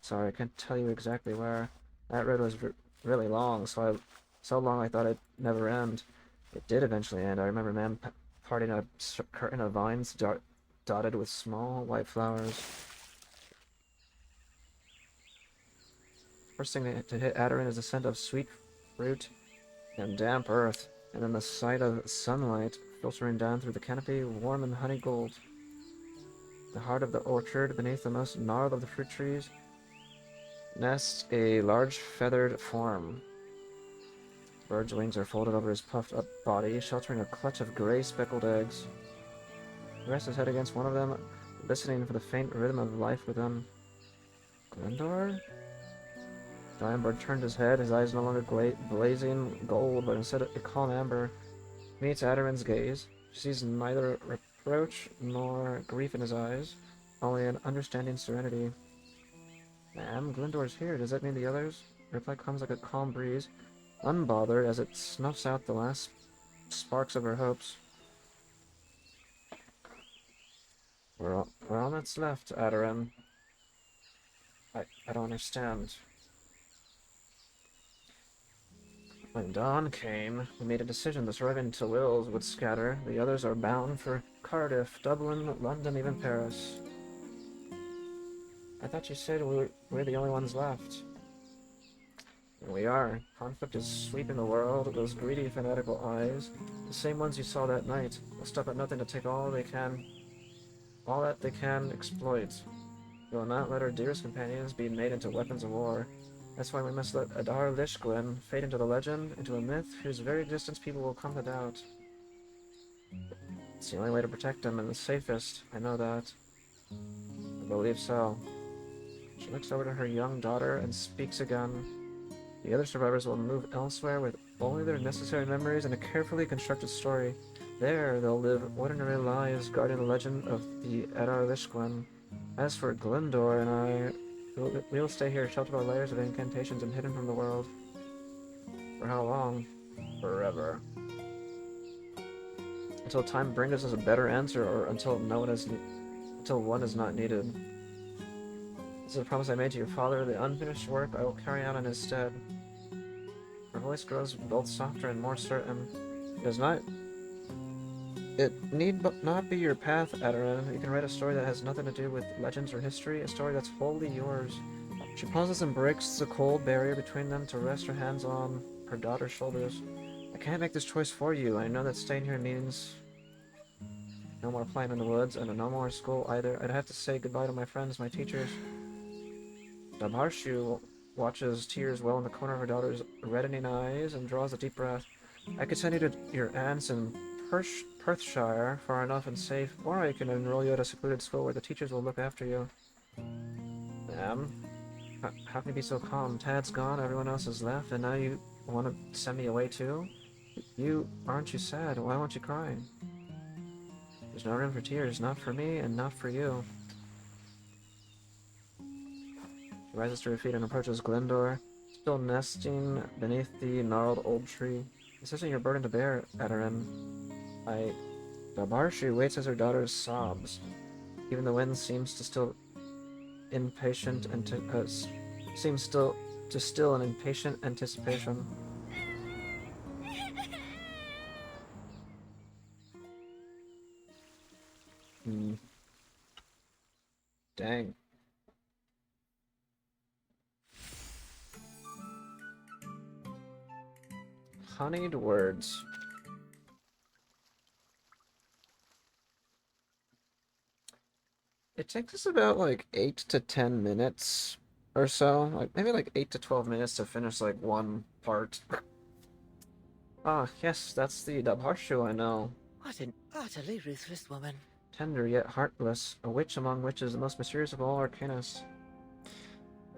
Sorry, I can't tell you exactly where. That road was really long, so long I thought it'd never end. It did eventually end. I remember a man parting a curtain of vines dotted with small white flowers. First thing to hit Edarin is the scent of sweet fruit and damp earth, and then the sight of sunlight filtering down through the canopy, warm and honey gold. The heart of the orchard, beneath the most gnarled of the fruit trees, nests a large feathered form. Bird's wings are folded over his puffed-up body, sheltering a clutch of gray speckled eggs. He rests his head against one of them, listening for the faint rhythm of life within. Glendor? The Ironbird turned his head, his eyes no longer blazing gold, but instead a calm amber. He meets Edarin's gaze. She sees neither reproach nor grief in his eyes, only an understanding serenity. Ma'am, Glendor's here. Does that mean the others? The reply comes like a calm breeze, unbothered as it snuffs out the last sparks of her hopes. We're all that's left, Edarin. I don't understand. When dawn came, we made a decision the surviving to Wills would scatter. The others are bound for Cardiff, Dublin, London, even Paris. I thought you said we're the only ones left. And we are. Conflict is sweeping the world. Those greedy, fanatical eyes, the same ones you saw that night, will stop at nothing to take all that they can exploit. We will not let our dearest companions be made into weapons of war. That's why we must let Adar Lishgwyn fade into the legend, into a myth whose very existence people will come to doubt. It's the only way to protect them, and the safest. I know that. I believe so. She looks over to her young daughter and speaks again. The other survivors will move elsewhere with only their necessary memories and a carefully constructed story. There, they'll live ordinary lives guarding the legend of the Adar Lishgwyn. As for Glendor and I, we'll stay here, sheltered by layers of incantations and hidden from the world. For how long? Forever. Until time brings us a better answer, or until one is not needed. This is a promise I made to your father. The unfinished work I will carry out in his stead. Her voice grows both softer and more certain. It need not be your path, Edarin. You can write a story that has nothing to do with legends or history, a story that's wholly yours. She pauses and breaks the cold barrier between them to rest her hands on her daughter's shoulders. I can't make this choice for you. I know that staying here means no more playing in the woods, and no more school either. I'd have to say goodbye to my friends, my teachers. Dabharshu watches tears well in the corner of her daughter's reddening eyes and draws a deep breath. I could send you to your aunts in Perthshire, far enough and safe, or I can enroll you at a secluded school where the teachers will look after you. Ma'am? How can you be so calm? Tad's gone, everyone else has left, and now you want to send me away too? Aren't you sad? Why won't you cry? There's no room for tears, not for me, and not for you. She rises to her feet and approaches Glendor, still nesting beneath the gnarled old tree. This isn't your burden to bear, Edarin. Dabharshu waits as her daughter sobs. Even the wind seems to still impatient and seems still to still an impatient anticipation. Dang. Honeyed words. It takes us about like 8 to 10 minutes or so. Like maybe like 8 to 12 minutes to finish like one part. Ah, yes, that's the Dabharshu I know. What an utterly ruthless woman. Tender yet heartless, a witch among witches, the most mysterious of all arcanists.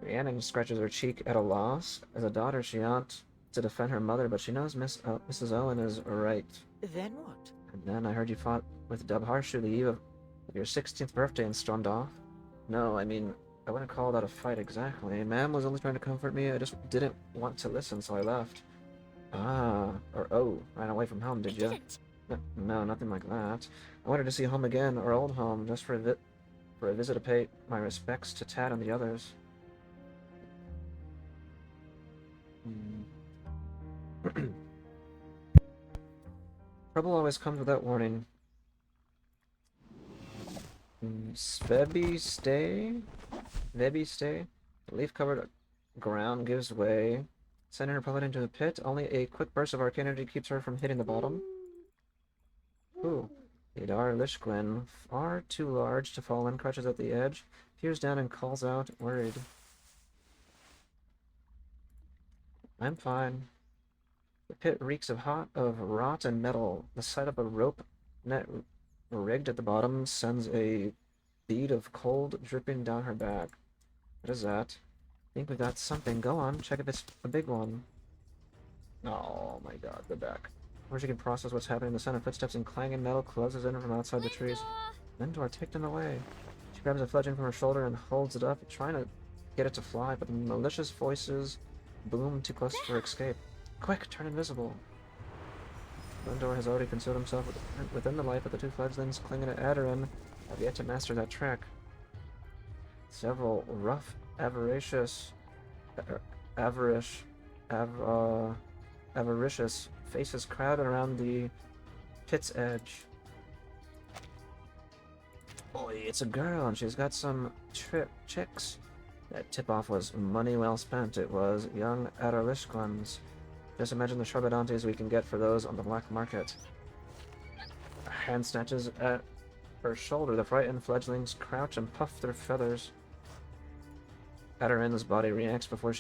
Rhiannon scratches her cheek at a loss. As a daughter, she ought to defend her mother, but she knows Mrs. Owen is right. Then what? And then I heard you fought with Dabharshu the eve of your 16th birthday and stormed off. No, I mean, I wouldn't call that a fight exactly. Ma'am was only trying to comfort me. I just didn't want to listen, so I left. Ah, or oh, ran away from home, did I you? didn't. No, nothing like that. I wanted to see home again, our old home, just for a visit to pay my respects to Tad and the others. Trouble always comes without warning. Svebi stay? Vebi stay? The leaf-covered ground gives way, sending her plummeting into the pit. Only a quick burst of arcane energy keeps her from hitting the bottom. Ooh. Idar Lishgwen, far too large to fall in, crouches at the edge, peers down and calls out, worried. I'm fine. The pit reeks of rot and metal. The sight of a rope net rigged at the bottom sends a bead of cold dripping down her back. What is that? Think we got something. Go on, check if it's a big one. Oh my god, the back. Before she can process what's happening, the sound of footsteps and clanging metal closes in from outside the trees. Mentor, take them away. She grabs a fledgling from her shoulder and holds it up, trying to get it to fly, but malicious voices boom too close for escape. Quick, turn invisible. Mentor has already concealed himself within the light, but the two fledglings clinging to Aderin have yet to master that trick. Several rough, avaricious faces crowded around the pit's edge. Boy, it's a girl, and she's got some chicks. That tip-off was money well spent. It was young Adarishquans. Just imagine the sharbadantes we can get for those on the black market. Hand snatches at her shoulder. The frightened fledglings crouch and puff their feathers. Adarin's body reacts before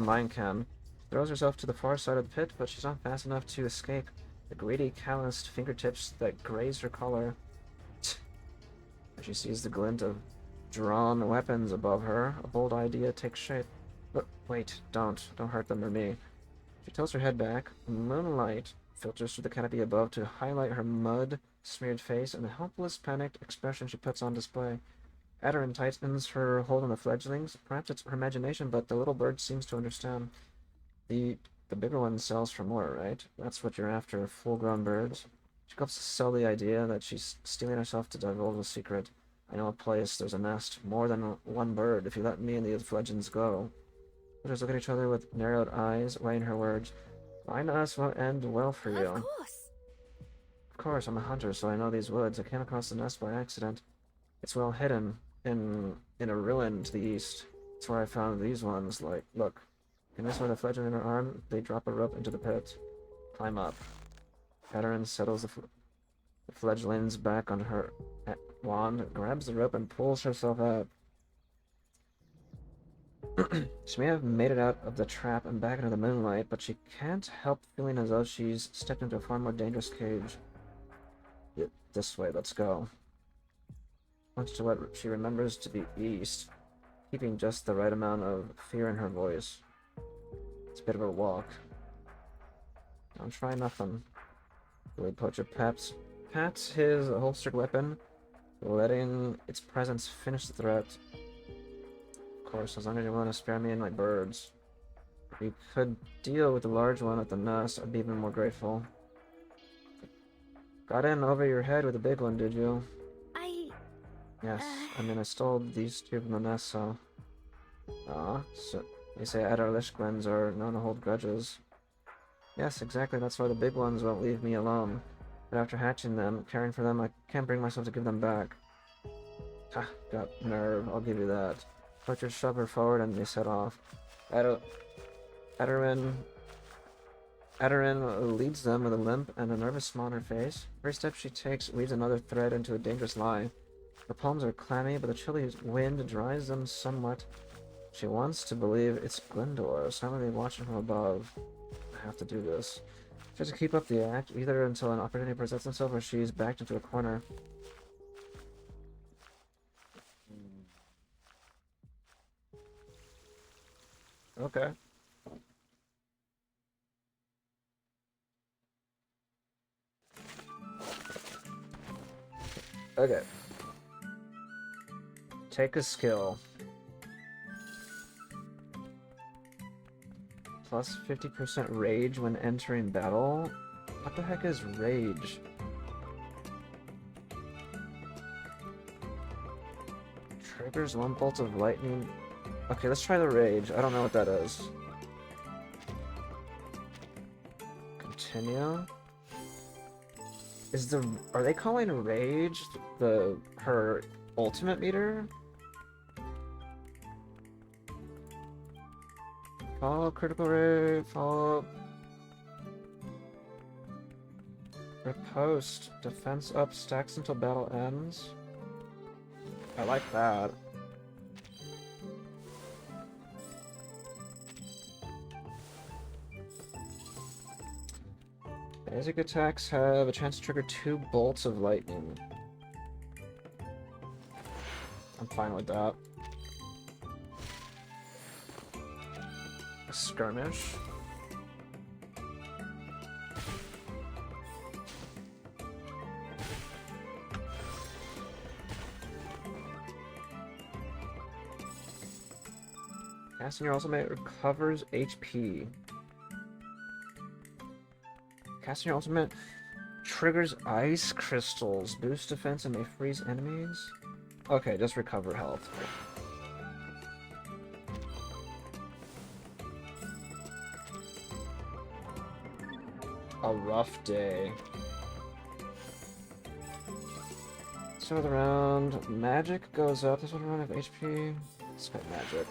mine can. Throws herself to the far side of the pit, but she's not fast enough to escape the greedy, calloused fingertips that graze her collar. As she sees the glint of drawn weapons above her, a bold idea takes shape. But wait, don't hurt them or me. She tilts her head back. Moonlight filters through the canopy above to highlight her mud-smeared face and the helpless, panicked expression she puts on display. Adarin tightens her hold on the fledglings. Perhaps it's her imagination, but the little bird seems to understand. The bigger one sells for more, right? That's what you're after, full-grown birds. She hopes to sell the idea that she's stealing herself to divulge a secret. I know a place, there's a nest, more than one bird, if you let me and the fledglings go. Villagers look at each other with narrowed eyes, weighing her words. Find us will end well for you. Of course. Of course, I'm a hunter, so I know these woods. I came across the nest by accident. It's well hidden, in a ruin to the east. That's where I found these ones, like, look. Can this with a fledgling in her arm? They drop a rope into the pit. Climb up. Adarin settles the fledglings back on her wand, grabs the rope, and pulls herself out. She may have made it out of the trap and back into the moonlight, but she can't help feeling as though she's stepped into a far more dangerous cage. This way, let's go. Much to what she remembers to be east, keeping just the right amount of fear in her voice. It's a bit of a walk. Don't try nothing. Billy Poacher pats his holstered weapon, letting its presence finish the threat. Of course, as long as you're willing to spare me and my birds. If you could deal with the large one at the nest, I'd be even more grateful. Got in over your head with the big one, did you? Yes, I mean, I stole these two from the nest, so... so they say Adarlishquens are known to hold grudges. Yes, exactly, that's why the big ones won't leave me alone. But after hatching them, caring for them, I can't bring myself to give them back. Ha, got nerve, I'll give you that. Poachers shove her forward and they set off. Adarin leads them with a limp and a nervous smile on her face. Every step she takes weaves another thread into a dangerous lie. Her palms are clammy, but the chilly wind dries them somewhat. She wants to believe it's Gwyndor, silently watching from above. I have to do this. She has to keep up the act, either until an opportunity presents itself or she's backed into a corner. Okay. Okay. Take a skill. Plus 50% rage when entering battle? What the heck is rage? Triggers one bolt of lightning. Okay, let's try the rage. I don't know what that is. Continue. Are they calling rage her ultimate meter? Follow critical rate, follow riposte, defense up, stacks until battle ends. I like that. Basic attacks have a chance to trigger 2 bolts of lightning. I'm fine with that. A skirmish. Casting your ultimate recovers HP. Casting your ultimate triggers ice crystals, boost defense, and may freeze enemies. Okay, just recover health. A rough day. So the round magic goes up. This one round of HP. Let's get magic.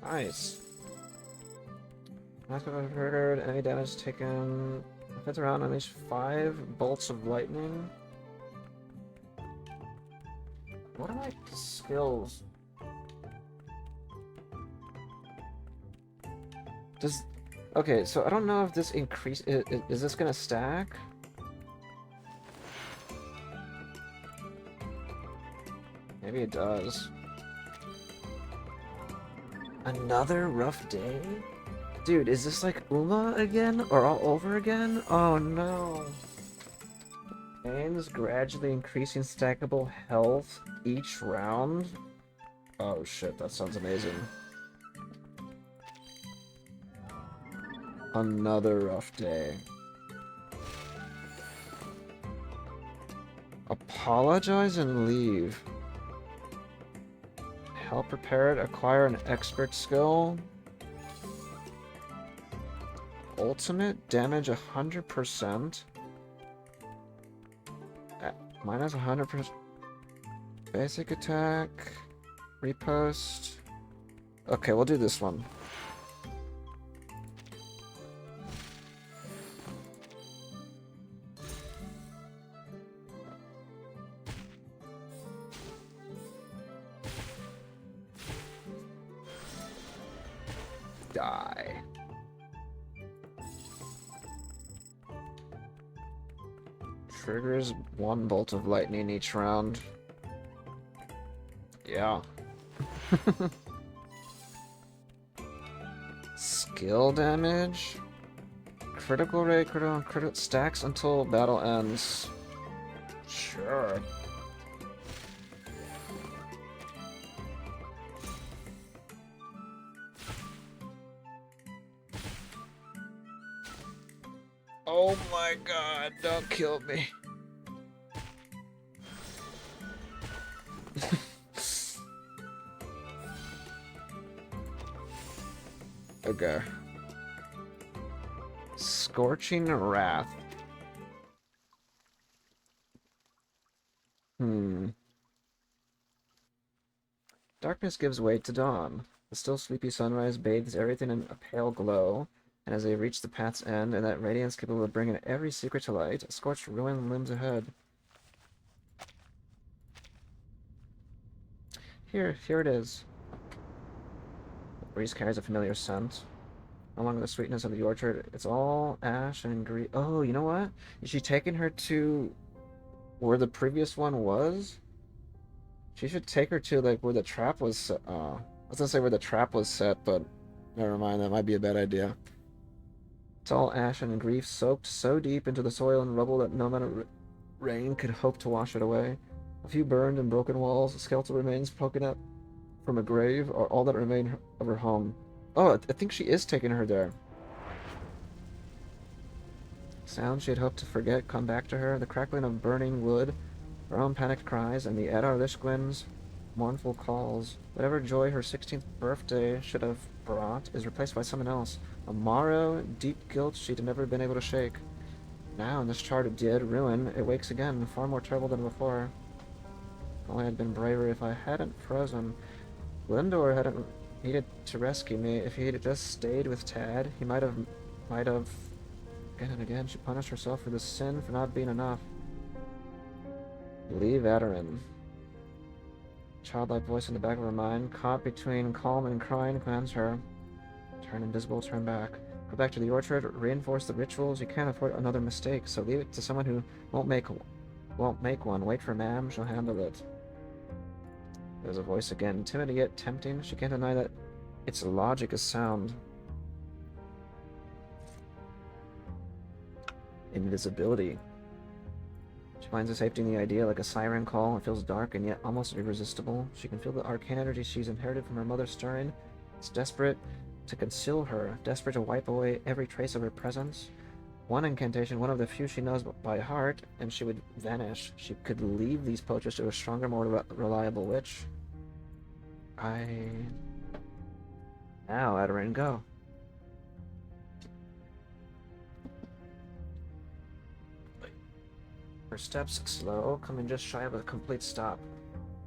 Nice. Last I've heard, any damage taken. If it's around at least 5 bolts of lightning. What are my skills? Okay, so I don't know if this increase is this gonna stack? Maybe it does. Another rough day? Dude, is this like Uma again? Or all over again? Oh no. Gains gradually increasing stackable health each round? Oh shit, that sounds amazing. Another rough day. Apologize and leave. Help prepared, acquire an expert skill. Ultimate damage 100%. Minus 100%. Basic attack. Repost. Okay, we'll do this one. Die. Triggers 1 bolt of lightning each round. Yeah. Skill damage. Critical rate, critical stacks until battle ends. Sure. Oh my god, don't kill me. Okay. Scorching Wrath. darkness gives way to dawn. The still sleepy sunrise bathes everything in a pale glow, and as they reach the path's end, and that radiance capable of bringing every secret to light, a scorched ruin looms ahead. Here it is. The breeze carries a familiar scent. Along the sweetness of the orchard, it's all ash and green. Oh, you know what? Is she taking her to where the previous one was? She should take her to, like, where the trap was set. I was gonna say where the trap was set, but never mind, that might be a bad idea. It's all ash and grief, soaked so deep into the soil and rubble that no amount of rain could hope to wash it away. A few burned and broken walls, skeletal remains poking up from a grave, are all that remain of her home. Oh, I think she is taking her there. Sounds she had hoped to forget come back to her, the crackling of burning wood, her own panicked cries, and the Edar Lishgwyn's mournful calls. Whatever joy her 16th birthday should have brought is replaced by someone else. A morrow, deep guilt she'd never been able to shake. Now, in this charred dead ruin, it wakes again, far more terrible than before. If only I'd been braver, if I hadn't frozen. Glyndor hadn't needed to rescue me. If he had just stayed with Tad, he might have... Again and again, she punished herself for this sin, for not being enough. Leave Aderin. Childlike voice in the back of her mind, caught between calm and crying, commands her. Turn invisible, turn back. Go back to the orchard, reinforce the rituals. You can't afford another mistake, so leave it to someone who won't make one. Wait for Ma'am, she'll handle it. There's a voice again, timid yet tempting. She can't deny that its logic is sound. Invisibility. She finds a safety in the idea, like a siren call. It feels dark and yet almost irresistible. She can feel the arcane energy she's inherited from her mother stirring. It's desperate to conceal her, desperate to wipe away every trace of her presence. One incantation, one of the few she knows by heart, and she would vanish. She could leave these poachers to a stronger, more reliable witch. Now, Aderin, go. Her steps slow, coming just shy of a complete stop.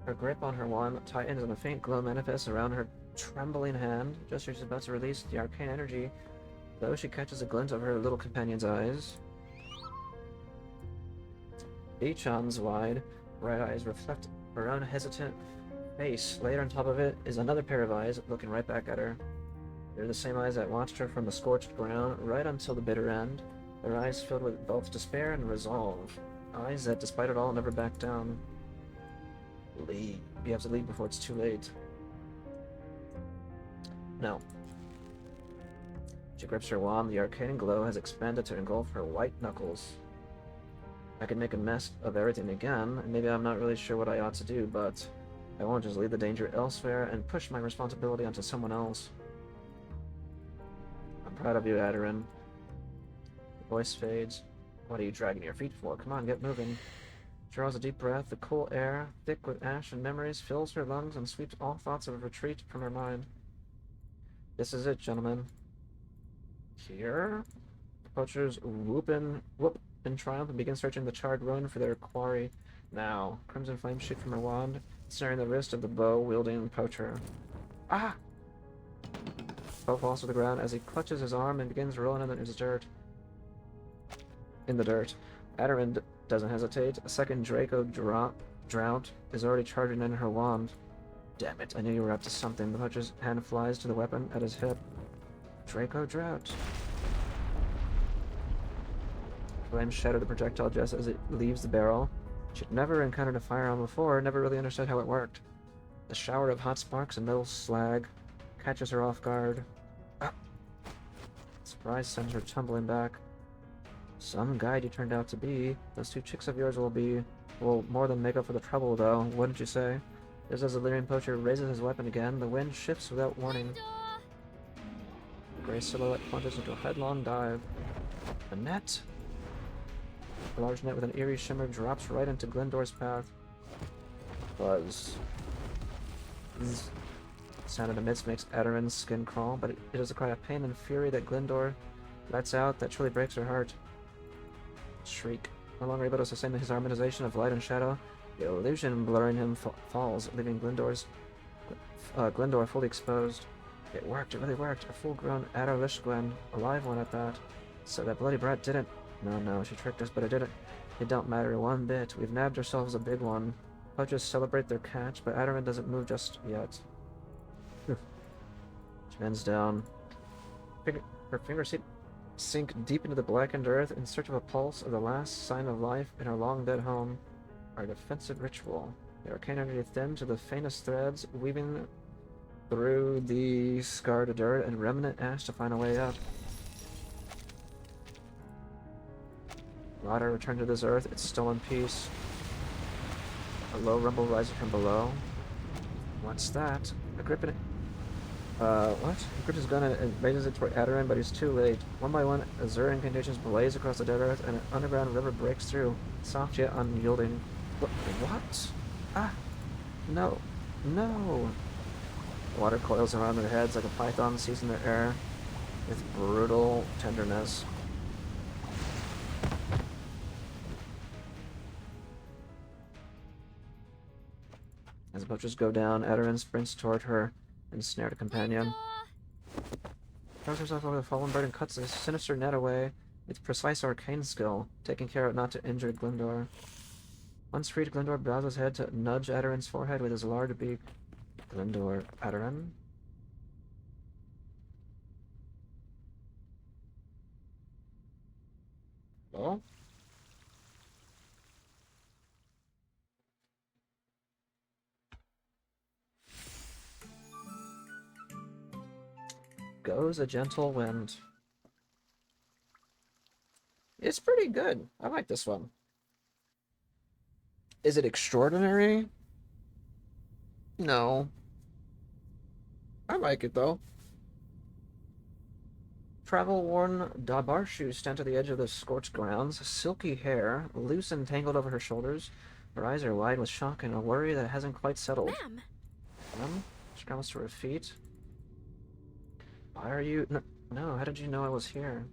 Her grip on her wand tightens and a faint glow manifests around her trembling hand. Just as she's about to release the arcane energy, though she catches a glint of her little companion's eyes. Beechan's wide, bright eyes reflect her own hesitant face. Later on top of it is another pair of eyes looking right back at her. They're the same eyes that watched her from the scorched ground right until the bitter end. Their eyes filled with both despair and resolve. Eyes that, despite it all, never back down. Leave. You have to leave before it's too late. No. She grips her wand. The arcane glow has expanded to engulf her white knuckles. I could make a mess of everything again, and maybe I'm not really sure what I ought to do, but I won't just leave the danger elsewhere and push my responsibility onto someone else. I'm proud of you, Aderin. The voice fades. What are you dragging your feet for? Come on, get moving. She draws a deep breath. The cool air, thick with ash and memories, fills her lungs and sweeps all thoughts of retreat from her mind. This is it, gentlemen. Here? The poachers whoop in triumph and begin searching the charred ruin for their quarry. Now, crimson flames shoot from her wand, snaring the wrist of the bow-wielding poacher. Ah! Bow falls to the ground as he clutches his arm and begins rolling in the dirt. Aderin doesn't hesitate. A second Draco drought is already charging in her wand. Damn it, I knew you were up to something. The poacher's hand flies to the weapon at his hip. Draco drought. Flames shatter the projectile just as it leaves the barrel. She'd never encountered a firearm before, never really understood how it worked. The shower of hot sparks and metal slag catches her off guard. Ah! Surprise sends her tumbling back. Some guide you turned out to be. Those two chicks of yours will more than make up for the trouble, though, wouldn't you say? Just as the leering poacher raises his weapon again, the wind shifts without warning. The gray silhouette plunges into a headlong dive. A net? A large net with an eerie shimmer drops right into Glyndor's path. Buzz. Zzz. The sound in the midst makes Aderin's skin crawl, but it is a cry of pain and fury that Glyndor lets out that truly breaks her heart. Shriek. No longer able to sustain his harmonization of light and shadow, the illusion blurring him falls, leaving Glyndor's Glyndor fully exposed. It worked, it really worked. A full-grown Adar Lishgwen, a live one at that. So that bloody brat didn't. No, she tricked us, but it didn't. It don't matter one bit. We've nabbed ourselves a big one. Poachers celebrate their catch, but Adaryn doesn't move just yet. She bends down. Her fingers sink deep into the blackened earth in search of a pulse of the last sign of life in her long-dead home. Our defensive ritual. The arcane energy thin to the faintest threads, weaving through the scarred dirt and remnant ash to find a way up. Water returned to this earth, it's still in peace. A low rumble rising from below. What's that? A grip in it. What? He grips his gun and raises it toward Adaryn, but he's too late. One by one, azure incantations blaze across the dead earth, and an underground river breaks through, soft yet unyielding. What? Ah! No. No! The water coils around their heads like a python seizing their air with brutal tenderness. As the poachers go down, Adaryn sprints toward her and snared a companion. Throws herself over the fallen bird and cuts a sinister net away with precise arcane skill, taking care not to injure Glyndor. Once freed, Glyndor bows his head to nudge Adaryn's forehead with his large beak. Glyndor, Adaryn? Well? Goes a gentle wind. It's pretty good. I like this one. Is it extraordinary? No. I like it though. Travel-worn Dabarshu stand at the edge of the scorched grounds, silky hair, loose and tangled over her shoulders. Her eyes are wide with shock and a worry that hasn't quite settled. Ma'am? She scrambles to her feet. Why are you... No, how did you know I was here?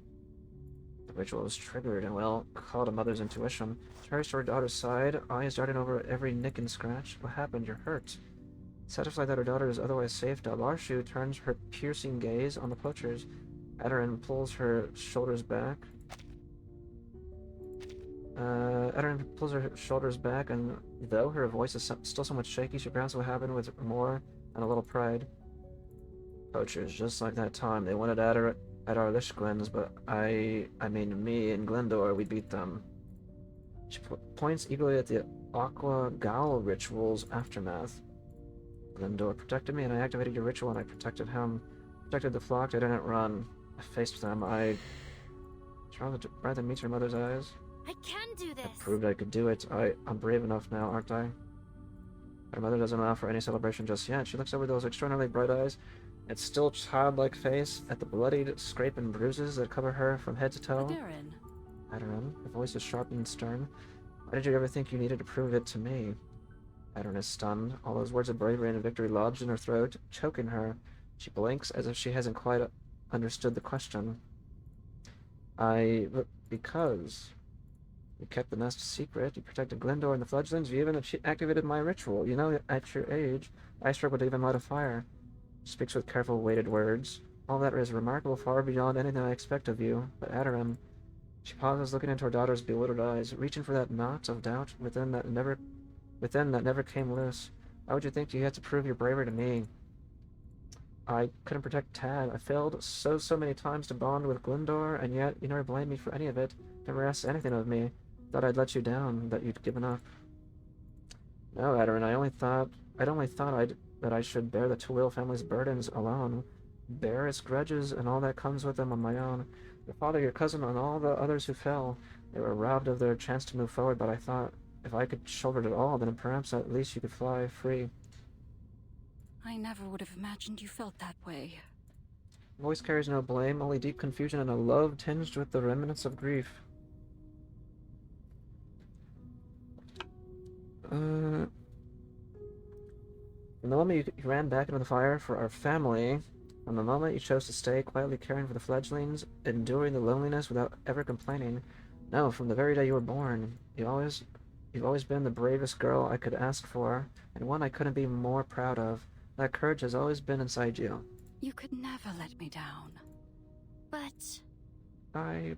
The ritual was triggered and, well, called a mother's intuition. She hurries to her daughter's side, eyes darting over every nick and scratch. What happened? You're hurt. Satisfied that her daughter is otherwise safe, Dabarshu turns her piercing gaze on the poachers. Adaryn pulls her shoulders back. And though her voice is still somewhat shaky, she grasps what happened with more and a little pride. Poachers, just like that time, they wanted at our Lishgwens, but I mean, me and Glyndor, we beat them. She points eagerly at the Aqua Gal ritual's aftermath. Glyndor protected me, and I activated your ritual, and I protected him. Protected the flock, I didn't run. I faced them, rather meets her mother's eyes. I can do this! I proved I could do it. I'm brave enough now, aren't I? Her mother doesn't allow for any celebration just yet. She looks over those extraordinarily bright eyes, its still childlike face, at the bloodied scrape and bruises that cover her from head to toe. Adaryn, her voice is sharp and stern. Why did you ever think you needed to prove it to me? Adaryn is stunned. All those words of bravery and victory lodged in her throat, choking her. She blinks as if she hasn't quite understood the question. Because you kept the nest secret, you protected Glyndor and the fledglings, you even activated my ritual. You know, at your age, I struggle to even light a fire. She speaks with careful, weighted words. All that is remarkable, far beyond anything I expect of you. But Adaryn... She pauses, looking into her daughter's bewildered eyes, reaching for that knot of doubt within that never came loose. Why would you think you had to prove your bravery to me? I couldn't protect Tad. I failed so many times to bond with Glyndor, and yet you never blamed me for any of it. Never asked anything of me. Thought I'd let you down, that you'd given up. No, Adaryn, I'd only thought that I should bear the Twill family's burdens alone. Bear its grudges and all that comes with them on my own. Your father, your cousin, and all the others who fell. They were robbed of their chance to move forward, but I thought if I could shoulder it all, then perhaps at least you could fly free. I never would have imagined you felt that way. Voice carries no blame, only deep confusion and a love tinged with the remnants of grief. From the moment you ran back into the fire for our family, from the moment you chose to stay quietly caring for the fledglings, enduring the loneliness without ever complaining, no, from the very day you were born, you've always been the bravest girl I could ask for, and one I couldn't be more proud of. That courage has always been inside you. You could never let me down. But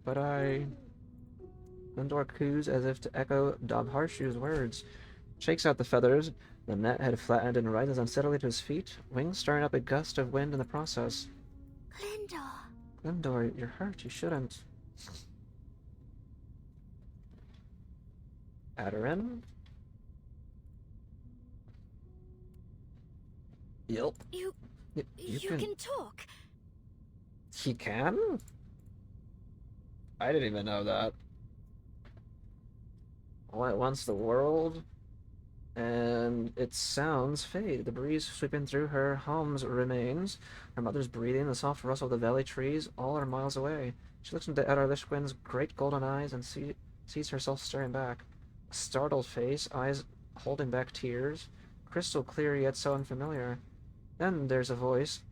But I... Gundor coos as if to echo Dobharshu's words. Shakes out the feathers. The net head flattened and rises unsteadily to his feet, wings stirring up a gust of wind in the process. Glyndor, Gundor, you're hurt. You shouldn't. Aderin? Yelp. you You can talk. He can? I didn't even know that. All at once the world and its sounds fade. The breeze sweeping through her home's remains. Her mother's breathing, the soft rustle of the valley trees, all are miles away. She looks into Adarlishwin's great golden eyes and sees herself staring back. A startled face, eyes holding back tears, crystal clear yet so unfamiliar. Then there's a voice,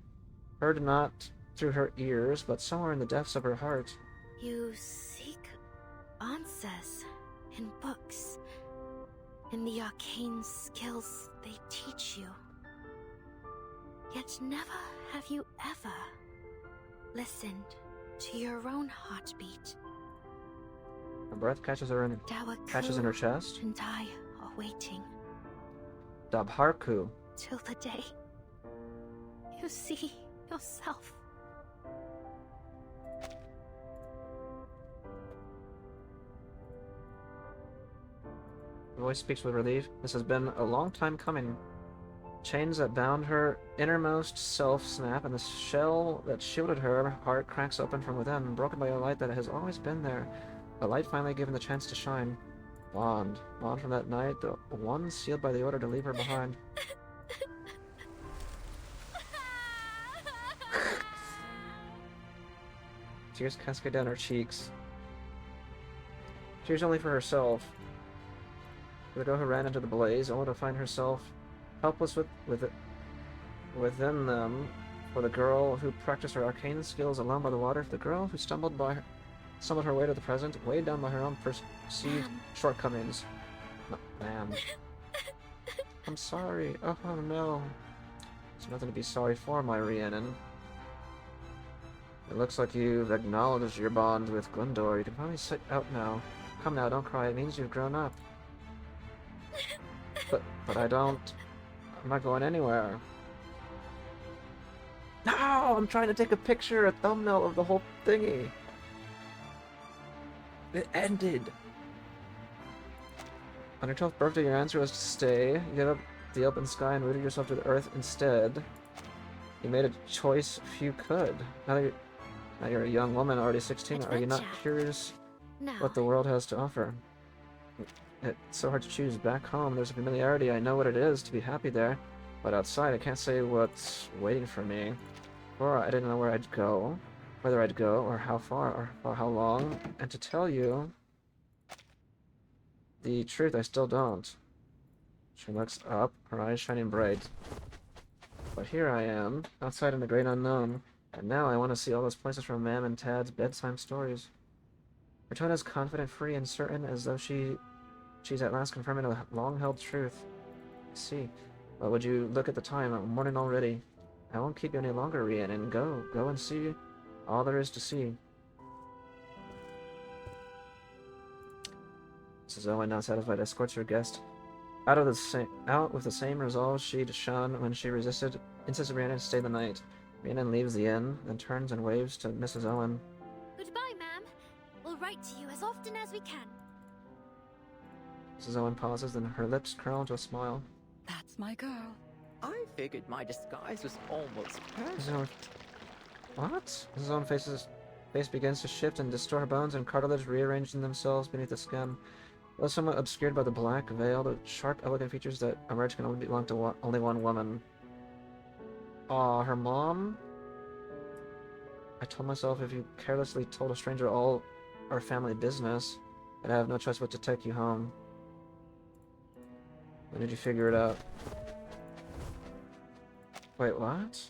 heard not through her ears, but somewhere in the depths of her heart. You seek answers in books, in the arcane skills they teach you. Yet never have you ever listened to your own heartbeat. Her breath catches in her chest. And I are waiting Dabharku. till the day you see yourself. The voice speaks with relief. This has been a long time coming. Chains that bound her innermost self snap, and the shell that shielded her heart cracks open from within, broken by a light that has always been there. A light finally given the chance to shine. Bond from that night, the one sealed by the order to leave her behind. Tears cascade down her cheeks. Tears only for herself. For the girl who ran into the blaze, only to find herself helpless within them. For the girl who practiced her arcane skills alone by the water. For the girl who stumbled her way to the present, weighed down by her own perceived shortcomings. Ma'am. I'm sorry. Oh no. There's nothing to be sorry for, my Rhiannon. It looks like you've acknowledged your bond with Glyndor. You can probably sit out now. Come now, don't cry. It means you've grown up. But I don't... I'm not going anywhere. No! I'm trying to take a picture, a thumbnail of the whole thingy. It ended. On your 12th birthday, your answer was to stay. You gave up the open sky and rooted yourself to the earth instead. You made a choice few could. Now you're a young woman, already 16. Are you not curious what the world has to offer? It's so hard to choose. Back home, there's a familiarity. I know what it is to be happy there. But outside, I can't say what's waiting for me. Before, I didn't know where I'd go. Whether I'd go, or how far, or for how long. And to tell you the truth, I still don't. She looks up, her eyes shining bright. But here I am, outside in the great unknown. And now I want to see all those places from Mam and Tad's bedtime stories. Her tone is confident, free, and certain, as though she's at last confirming a long-held truth. I see. But would you look at the time? Morning already. I won't keep you any longer, Rhiannon. Go and see all there is to see. Mrs. Owen, now satisfied, escorts her guest out with the same resolve she'd shown when she insisted Rhiannon to stay the night. Rhiannon leaves the inn, then turns and waves to Mrs. Owen. Goodbye, ma'am. We'll write to you as often as we can. Mrs. Owen pauses, then her lips curl into a smile. That's my girl. I figured my disguise was almost perfect. Mrs. Owen... What? Mrs. Owen's face begins to shift and distort, her bones and cartilage rearranging themselves beneath the skin. Though somewhat obscured by the black veil, the sharp, elegant features that emerge can only belong to only one woman. Aw, her mom? I told myself if you carelessly told a stranger all our family business, I'd have no choice but to take you home. When did you figure it out? Wait, what?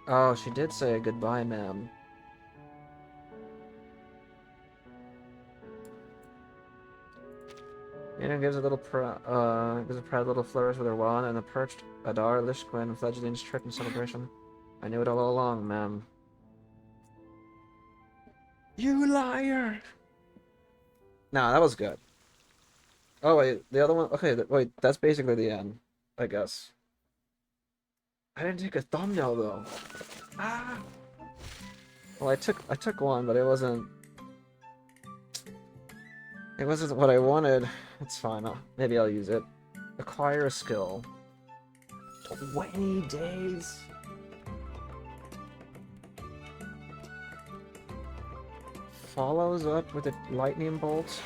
Oh, she did say goodbye, ma'am. Mina gives a proud little flourish with her wand, and the perched Adar, Lishquin, and fledglings trip in celebration. I knew it all along, ma'am. You liar! Nah, that was good. Oh wait, the other one. Okay, wait, that's basically the end, I guess. I didn't take a thumbnail though. Ah. Well, I took one, but it wasn't. It wasn't what I wanted. It's fine. Maybe I'll use it. Acquire a skill. 20 days. Follows up with a lightning bolt.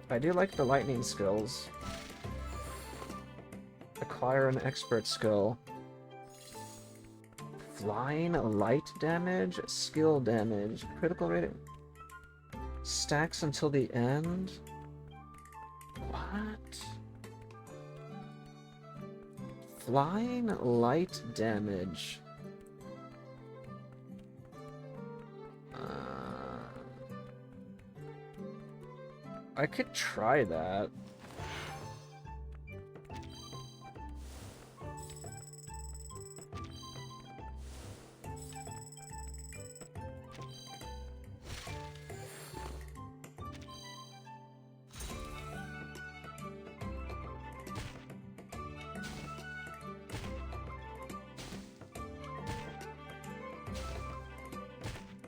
I do like the lightning skills. Acquire an expert skill. Flying, light damage, skill damage, critical rating. Stacks until the end? What? Flying, light damage. I could try that.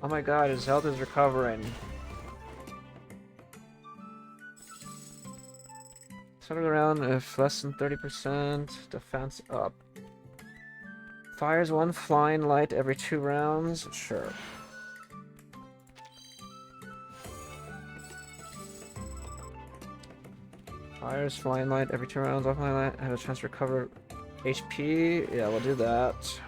Oh my god, his health is recovering. Turn around if less than 30%. Defense up. Fires one flying light every 2 rounds. Sure. Fires flying light every 2 rounds. Off my light. Have a chance to recover HP. Yeah, we'll do that.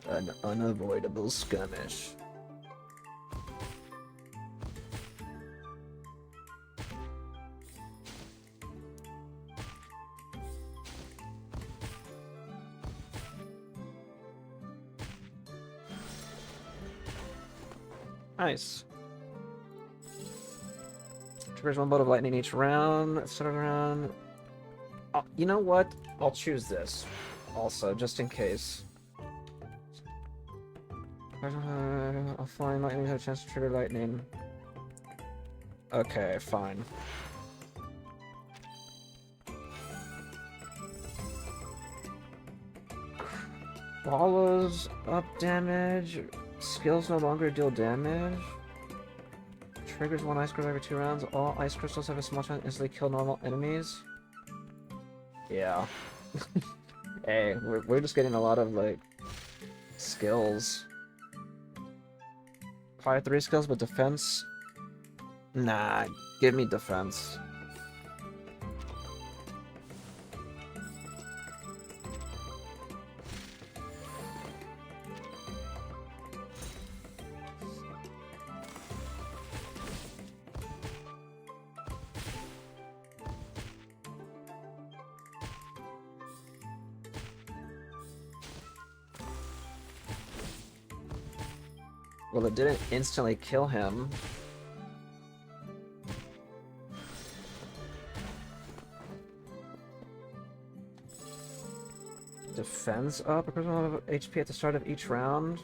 An unavoidable skirmish. Nice. Triggers one bolt of lightning each round. Start around. Oh, you know what? I'll choose this. Also, just in case. A flying lightning has a chance to trigger lightning. Okay, fine. Follows up damage. Skills no longer deal damage. Triggers one ice crystal every 2 rounds. All ice crystals have a small chance to instantly kill normal enemies. Yeah. Hey, we're just getting a lot of, like, skills. Fire 3 skills, but defense? Nah, give me defense. Well, it didn't instantly kill him. Defense up? A person will have HP at the start of each round?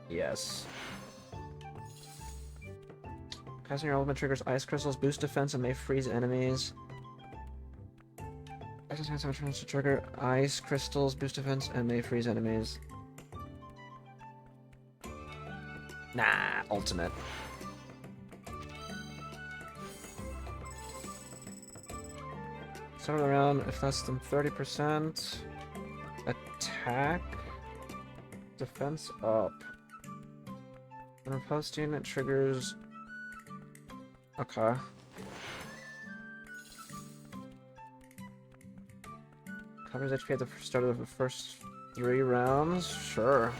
Yes. Casting your element triggers ice crystals, boost defense, and may freeze enemies. Exercise have a chance to trigger ice crystals, boost defense, and may freeze enemies. Nah, ultimate. Start around if less than 30%. Attack. Defense up. When riposting, it triggers. Okay. Covers HP at the start of the first 3 rounds? Sure.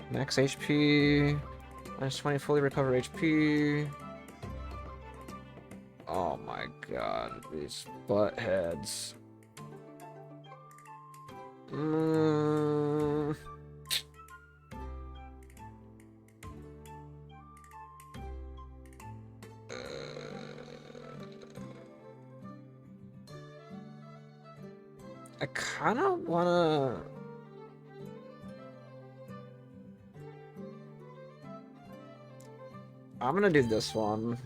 Max HP, minus 20 fully recover HP. Oh my god, these butt heads. Mm. I kind of wanna. I'm gonna do this one.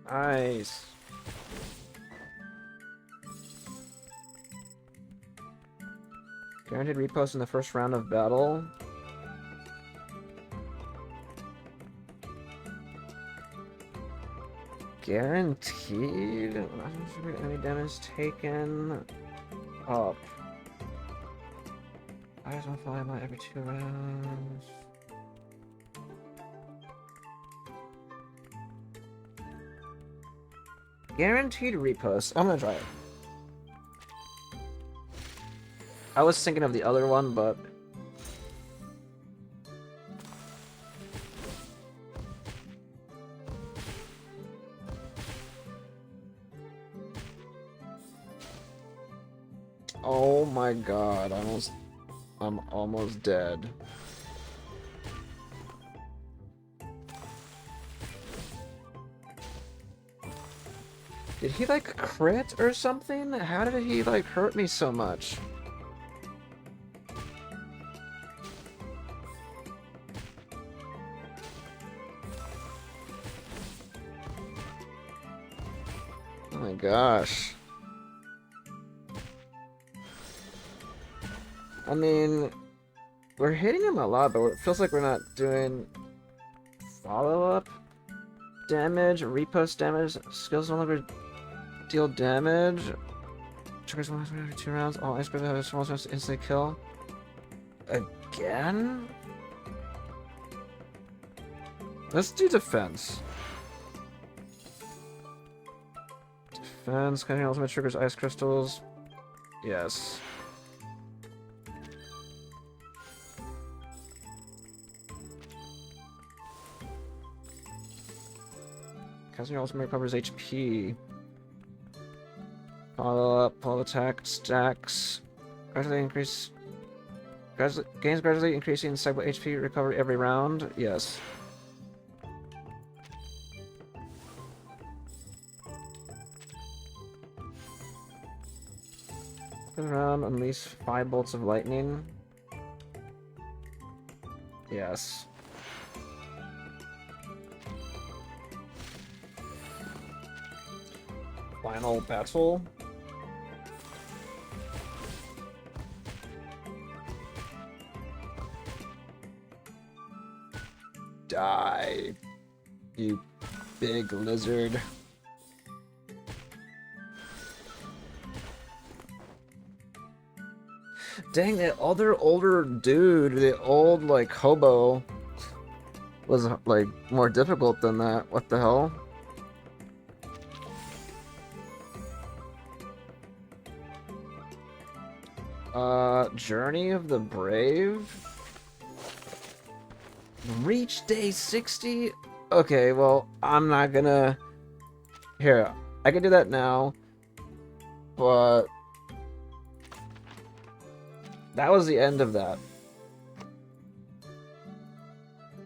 Nice. Guaranteed repost in the first round of battle. Guaranteed? Enemy damage taken up. I just want to fly by every 2 rounds. Guaranteed repost. I'm gonna try it. I was thinking of the other one, but oh my god, I'm almost dead. Did he like crit or something? How did he like hurt me so much? Oh my gosh. I mean, we're hitting him a lot, but it feels like we're not doing follow-up damage, repost damage, skills no longer deal damage. Triggers one every 2 rounds. All ice have a small chance to instantly kill. Again? Let's do defense. Defense, counting ultimate triggers ice crystals. Yes. Casting your ultimate recovers HP. Follow up, follow attack, stacks. Gradually increase. Gains gradually increasing cycle HP recovery every round. Yes. Round, unleash 5 bolts of lightning. Yes. Final battle. Die, you big lizard. Dang, that other older dude, the old like hobo, was like more difficult than that. What the hell? Journey of the Brave? Reach day 60? Okay, well, I'm not gonna... Here, I can do that now, but... That was the end of that.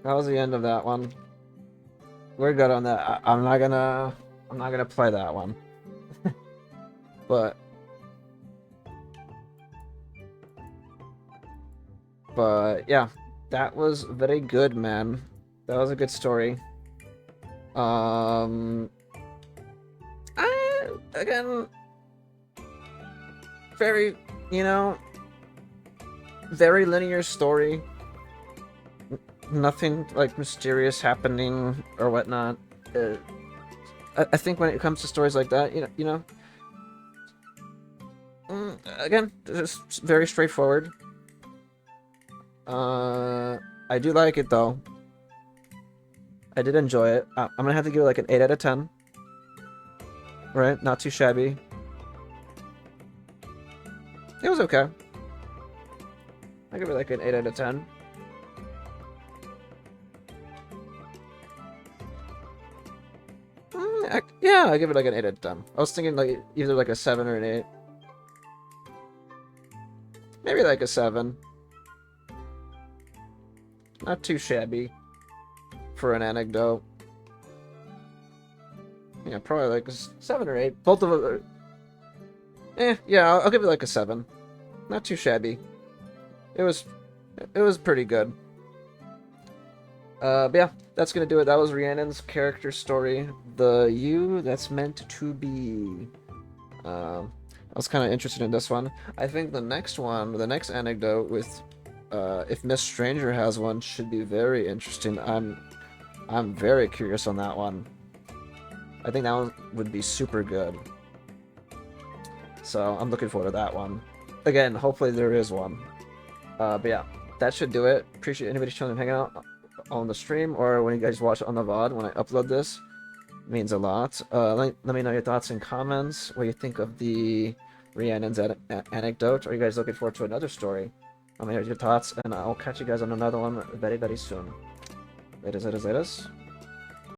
That was the end of that one. We're good on that. I'm not gonna play that one. But yeah, that was very good, man. That was a good story. Again, very, you know, very linear story. Nothing like mysterious happening or whatnot. I think when it comes to stories like that, you know, again, just very straightforward. I do like it though. I did enjoy it. I'm gonna have to give it like an 8 out of 10. Right? Not too shabby. It was okay. I give it like an 8 out of 10. Yeah, I give it like an 8 out of 10. I was thinking like either like a 7 or an 8. Maybe like a 7. Not too shabby for an anecdote. Yeah, probably like a 7 or 8. Both of them are... yeah, I'll give it like a 7. Not too shabby. It was pretty good. But yeah, that's gonna do it. That was Rhiannon's character story. The you that's meant to be. I was kind of interested in this one. I think the next one, the next anecdote with, if Miss Stranger has one, should be very interesting. I'm very curious on that one. I think that one would be super good. So I'm looking forward to that one. Again, hopefully there is one. But yeah, that should do it. Appreciate anybody chilling and hanging out on the stream or when you guys watch it on the VOD when I upload this. It means a lot. Let me know your thoughts and comments. What you think of the Rhiannon's anecdote. Are you guys looking forward to another story? Let me hear your thoughts, and I'll catch you guys on another one very, very soon. Laters, laters, laters.